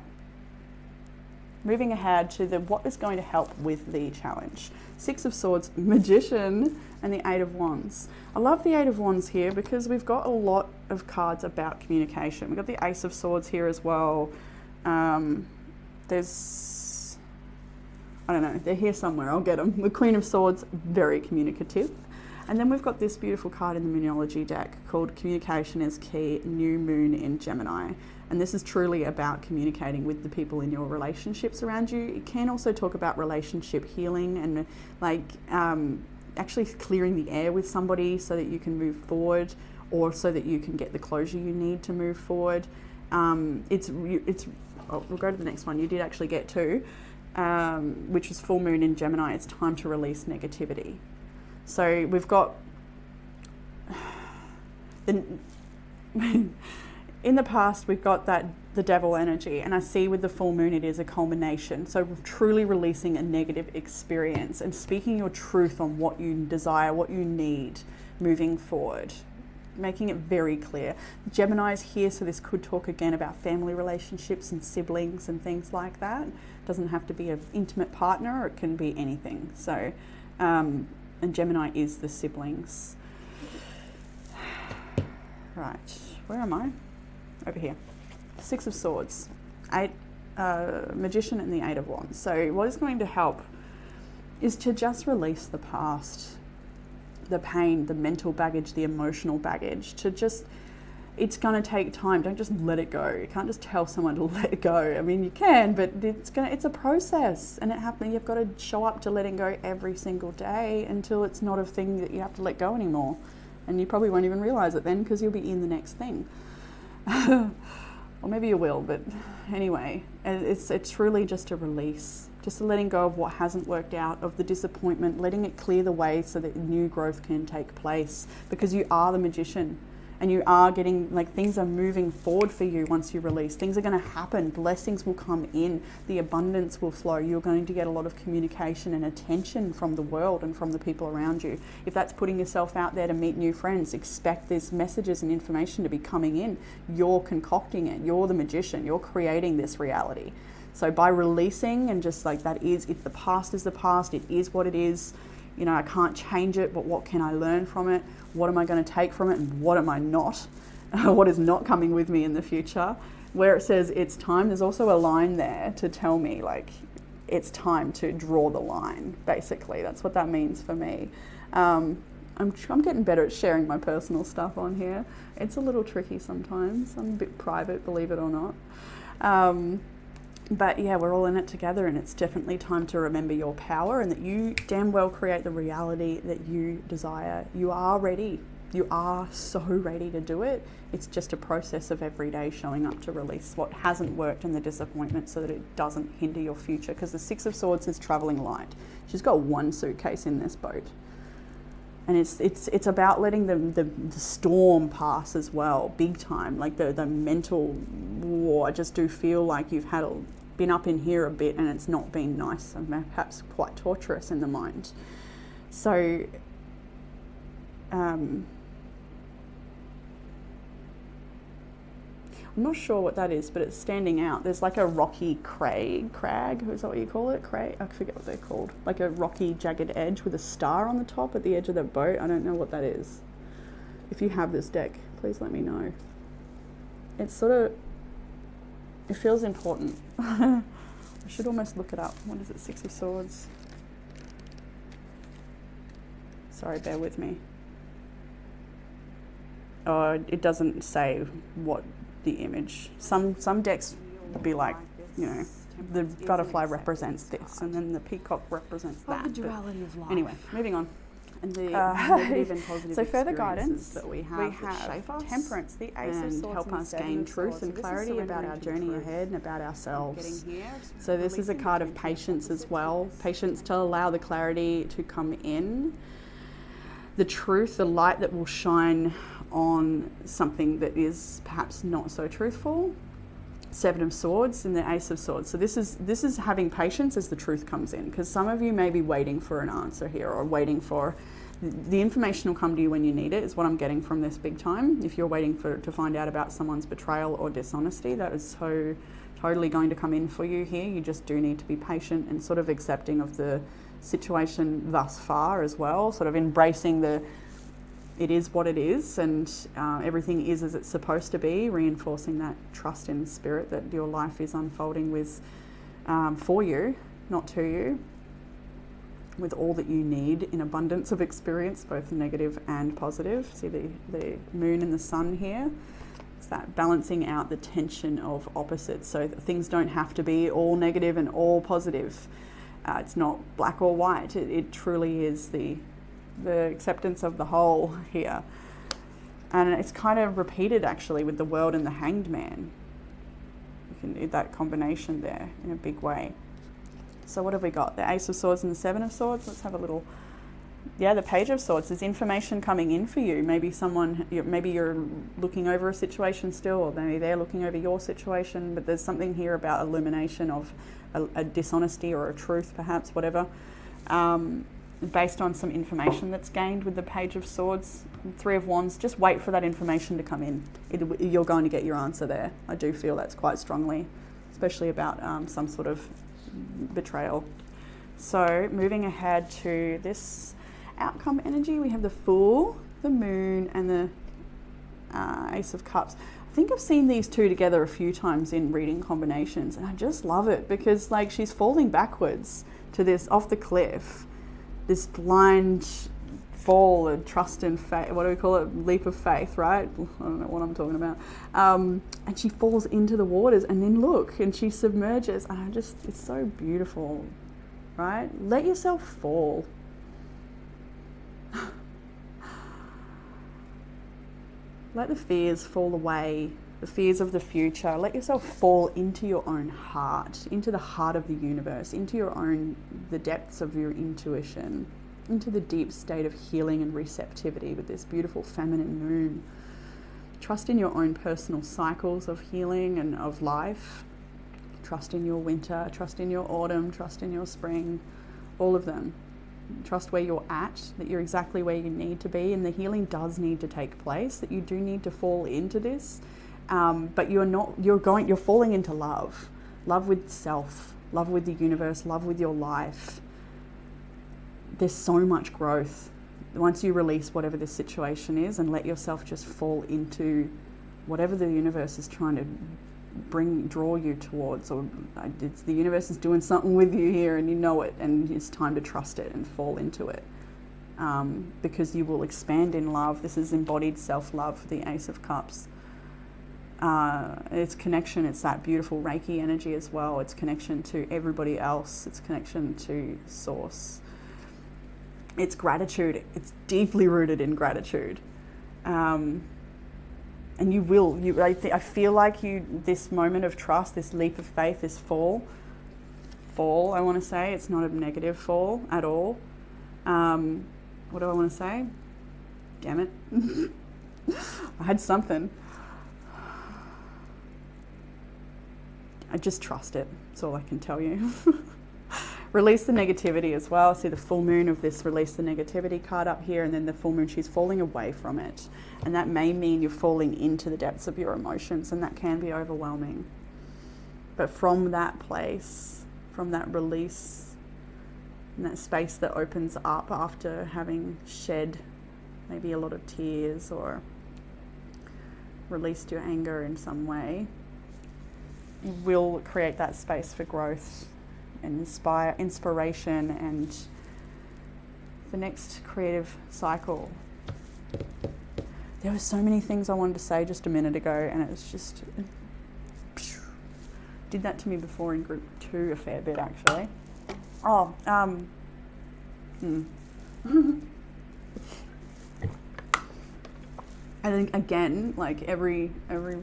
Moving ahead to what is going to help with the challenge. 6 of Swords, Magician, and the 8 of Wands. I love the 8 of Wands here because we've got a lot of cards about communication. We've got the Ace of Swords here as well. There's, I don't know, they're here somewhere. I'll get them. The Queen of Swords, very communicative. And then we've got this beautiful card in the Moonology deck called Communication is Key, New Moon in Gemini. And this is truly about communicating with the people in your relationships around you. It can also talk about relationship healing and actually clearing the air with somebody so that you can move forward, or so that you can get the closure you need to move forward. We'll go to the next one. You did actually get 2, which was full moon in Gemini. It's time to release negativity. So we've got in the past, we've got the devil energy, and I see with the full moon it is a culmination. So truly releasing a negative experience and speaking your truth on what you desire, what you need moving forward, making it very clear. Gemini is here, so this could talk again about family relationships and siblings and things like that. It doesn't have to be an intimate partner, or it can be anything. So, and Gemini is the siblings. Right, where am I? Over here. 6 of Swords, 8 Magician, and the 8 of Wands. So what is going to help is to just release the past, the pain, the mental baggage, the emotional baggage. It's going to take time. Don't just let it go. You can't just tell someone to let it go. I mean, you can, but it's a process, and it happens. You've got to show up to letting go every single day until it's not a thing that you have to let go anymore. And you probably won't even realize it then, because you'll be in the next thing. Or maybe you will, but anyway, it's really just a release, just a letting go of what hasn't worked out, of the disappointment, letting it clear the way so that new growth can take place, because you are the Magician. And you are getting, things are moving forward for you once you release. Things are going to happen. Blessings will come in. The abundance will flow. You're going to get a lot of communication and attention from the world and from the people around you. If that's putting yourself out there to meet new friends, expect these messages and information to be coming in. You're concocting it. You're the Magician. You're creating this reality. So by releasing and just if the past is the past, it is what it is. You know, I can't change it, but what can I learn from it? What am I going to take from it, and what am I not? What is not coming with me in the future? Where it says it's time, there's also a line there to tell me, it's time to draw the line, basically. That's what that means for me. I'm getting better at sharing my personal stuff on here. It's a little tricky sometimes. I'm a bit private, believe it or not. But yeah, we're all in it together, and it's definitely time to remember your power and that you damn well create the reality that you desire. You are ready. You are so ready to do it. It's just a process of every day showing up to release what hasn't worked and the disappointment so that it doesn't hinder your future, because the 6 of Swords is traveling light. She's got 1 suitcase in this boat. And it's about letting the storm pass as well, big time. The mental war. I just do feel like you've been up in here a bit, and it's not been nice, and perhaps quite torturous in the mind. So I'm not sure what that is, but it's standing out. There's like a rocky crag, is that what you call it? Crag? I forget what they're called. Like a rocky jagged edge with a star on the top at the edge of the boat. I don't know what that is. If you have this deck, please let me know. It's sort of, it feels important. I should almost look it up. What is it? 6 of Swords. Sorry, bear with me. Oh, it doesn't say what the image. Some decks would be like, you know, the butterfly represents this, and then the peacock represents that. The duality of life. Anyway, moving on. And the negative and positive so further guidance that we have shape us, temperance, the Ace of and Swords, help us gain truth and clarity about our journey ahead and about ourselves. So this is a card of patience as well. Patience to allow the clarity to come in. The truth, the light that will shine on something that is perhaps not so truthful. 7 of Swords and the Ace of Swords. So this is having patience as the truth comes in, because some of you may be waiting for an answer here, or waiting for the information will come to you when you need it, is what I'm getting from this big time. If you're waiting to find out about someone's betrayal or dishonesty, that is so totally going to come in for you here. You just do need to be patient and sort of accepting of the situation thus far as well, sort of embracing it is what it is, and everything is as it's supposed to be, reinforcing that trust in spirit that your life is unfolding with for you, not to you, with all that you need in abundance of experience, both negative and positive. See the moon and the sun here? It's that balancing out the tension of opposites. So things don't have to be all negative and all positive. It's not black or white. It truly is the acceptance of the whole here. And it's kind of repeated actually with the World and the Hanged Man. You can do that combination there in a big way. So what have we got? The Ace of Swords and the 7 of Swords. Let's have a little, the Page of Swords. There's information coming in for you. Maybe you're looking over a situation still, or maybe they're looking over your situation, but there's something here about illumination of a dishonesty or a truth, perhaps, whatever. Based on some information that's gained with the Page of Swords. 3 of Wands, just wait for that information to come in. You're going to get your answer there. I do feel that's quite strongly, especially about some sort of betrayal. So moving ahead to this outcome energy, we have the Fool, the Moon, and the Ace of Cups. I think I've seen these two together a few times in reading combinations, and I just love it because like she's falling backwards to this off the cliff, this blind fall and trust and faith. What do we call it? Leap of faith, right? I don't know what I'm talking about. And she falls into the waters, and then look, and she submerges. And it's so beautiful, right? Let yourself fall. Let the fears fall away, the fears of the future. Let yourself fall into your own heart, into the heart of the universe, into the depths of your intuition, into the deep state of healing and receptivity with this beautiful feminine moon. Trust in your own personal cycles of healing and of life. Trust in your winter, trust in your autumn, trust in your spring, all of them. Trust where you're at, that you're exactly where you need to be, and the healing does need to take place, that you do need to fall into this, but you're falling into love with self, love with the universe, love with your life. There's so much growth once you release whatever this situation is and let yourself just fall into whatever the universe is trying to draw you towards, or the universe is doing something with you here and you know it, and it's time to trust it and fall into it, because you will expand in love. This is embodied self-love, the Ace of Cups. It's connection, it's that beautiful Reiki energy as well. It's connection to everybody else, it's connection to source. It's gratitude, it's deeply rooted in gratitude. And I feel like this moment of trust, this leap of faith, this fall, I want to say, it's not a negative fall at all. What do I want to say? Damn it. I had something. I just trust it. That's all I can tell you. Release the negativity as well. See the full moon of this release the negativity card up here, and then the full moon, she's falling away from it. And that may mean you're falling into the depths of your emotions, and that can be overwhelming. But from that place, from that release, and that space that opens up after having shed maybe a lot of tears or released your anger in some way, you will create that space for growth and inspiration and the next creative cycle. There were so many things I wanted to say just a minute ago, and it was just did that to me before in group 2 a fair bit actually. I think again, like every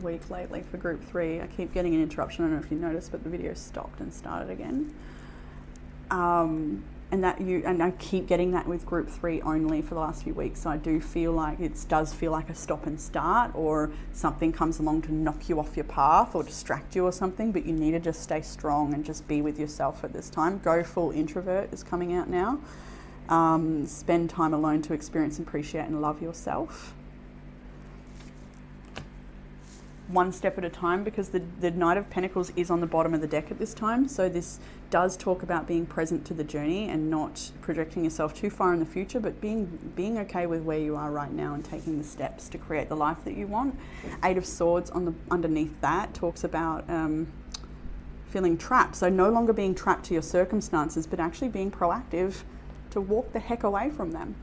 week lately for group 3, I keep getting an interruption. I don't know if you noticed, but the video stopped and started again. And I keep getting that with group 3 only for the last few weeks. So I do feel like it does feel like a stop and start, or something comes along to knock you off your path or distract you or something, but you need to just stay strong and just be with yourself at this time. Go full introvert is coming out now. Spend time alone to experience, appreciate and love yourself. One step at a time, because the Knight of Pentacles is on the bottom of the deck at this time. So this does talk about being present to the journey and not projecting yourself too far in the future, but being okay with where you are right now and taking the steps to create the life that you want. 8 of Swords underneath that talks about feeling trapped. So no longer being trapped to your circumstances, but actually being proactive to walk the heck away from them.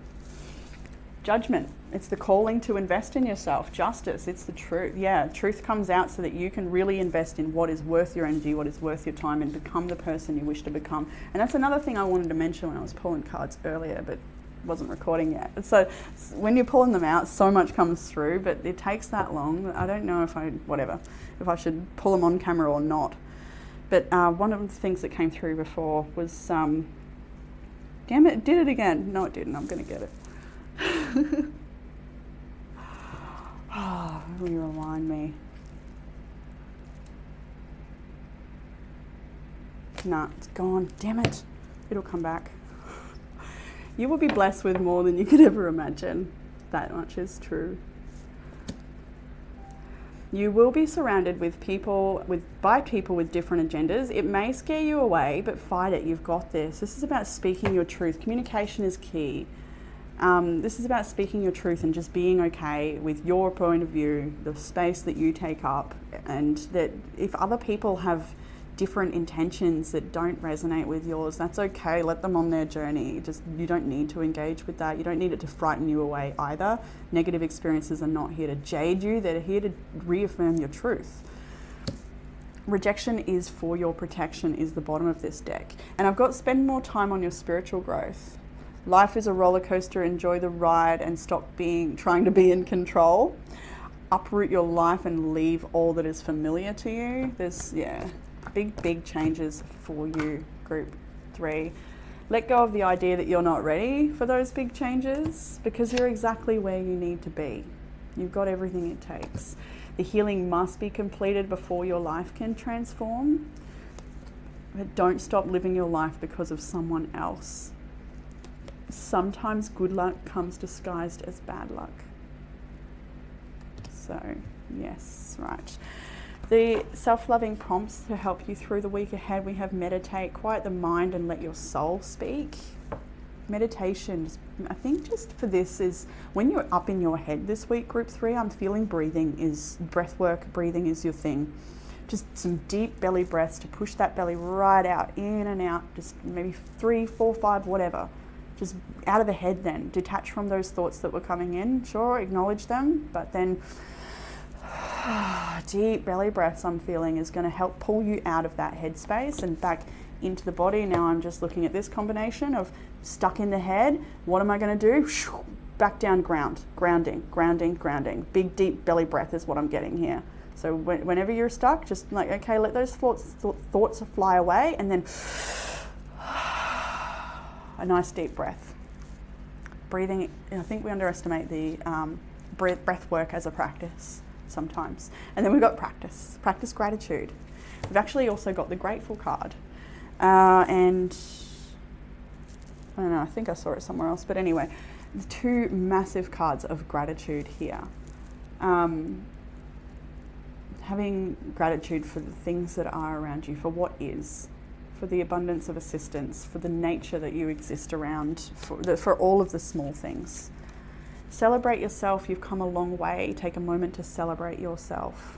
Judgment, it's the calling to invest in yourself. Justice, it's the truth. Yeah, truth comes out so that you can really invest in what is worth your energy, what is worth your time, and become the person you wish to become. And that's another thing I wanted to mention when I was pulling cards earlier, but wasn't recording yet. So when you're pulling them out, so much comes through, but it takes that long. I don't know if I should pull them on camera or not. But one of the things that came through before was, damn it did it again. No, it didn't. I'm going to get it. You remind me. Nah, it's gone. Damn it. It'll come back. You will be blessed with more than you could ever imagine. That much is true. You will be surrounded with people with different agendas. It may scare you away, but fight it. You've got this. This is about speaking your truth. Communication is key. This is about speaking your truth and just being okay with your point of view, the space that you take up, and that if other people have different intentions that don't resonate with yours, that's okay. Let them on their journey. You don't need to engage with that. You don't need it to frighten you away either. Negative experiences are not here to jade you. They're here to reaffirm your truth. Rejection is for your protection is the bottom of this deck. And I've got spend more time on your spiritual growth. Life is a roller coaster. Enjoy the ride and stop trying to be in control. Uproot your life and leave all that is familiar to you. There's, big changes for you, group 3. Let go of the idea that you're not ready for those big changes, because you're exactly where you need to be. You've got everything it takes. The healing must be completed before your life can transform. But don't stop living your life because of someone else. Sometimes good luck comes disguised as bad luck. So, yes, right. The self-loving prompts to help you through the week ahead, we have meditate, quiet the mind and let your soul speak. Meditation, I think just for this is when you're up in your head this week, group 3, I'm feeling breath work, breathing is your thing. Just some deep belly breaths to push that belly right out, in and out, just maybe 3, 4, 5, whatever. Just out of the head then, detach from those thoughts that were coming in. Sure, acknowledge them, but then deep belly breaths I'm feeling is going to help pull you out of that headspace and back into the body. Now I'm just looking at this combination of stuck in the head. What am I going to do? Back down, grounding. Big deep belly breath is what I'm getting here. So whenever you're stuck, just like, okay, let those thoughts fly away, and then a nice deep breath. Breathing, I think we underestimate the breath work as a practice sometimes. And then we've got practice gratitude. We've actually also got the grateful card. And I don't know, I think I saw it somewhere else. But anyway, the two massive cards of gratitude here. Having gratitude for the things that are around you, for what is, for the abundance of assistance, for the nature that you exist around, for all of the small things. Celebrate yourself. You've come a long way. Take a moment to celebrate yourself.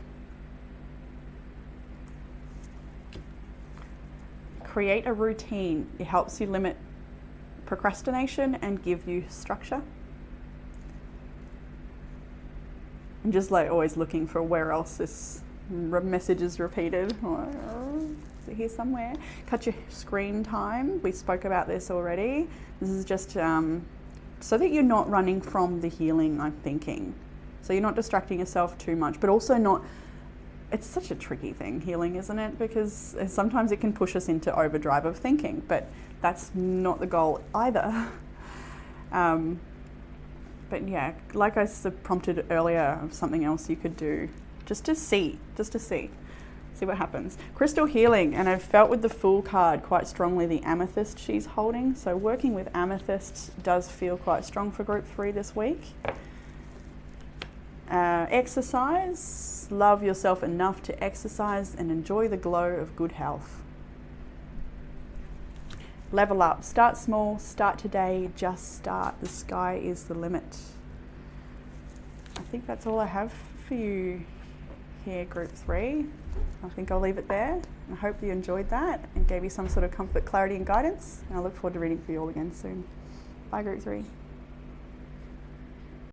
Create a routine. It helps you limit procrastination and give you structure. I'm just like always looking for where else this message is repeated. Is it here somewhere? Cut your screen time. We spoke about this already. This is just so that you're not running from the healing, I'm thinking. So you're not distracting yourself too much, but also not, it's such a tricky thing, healing, isn't it? Because sometimes it can push us into overdrive of thinking, but that's not the goal either. But yeah, like I prompted earlier of something else you could do, just to see what happens. Crystal healing, and I've felt with the Fool card quite strongly the amethyst she's holding. So working with amethysts does feel quite strong for group 3 this week. Exercise, love yourself enough to exercise and enjoy the glow of good health. Level up, start small, start today, just start. The sky is the limit. I think that's all I have for you here, group 3. I think I'll leave it there. I hope you enjoyed that and gave you some sort of comfort, clarity and guidance. And I look forward to reading for you all again soon. Bye, group 3.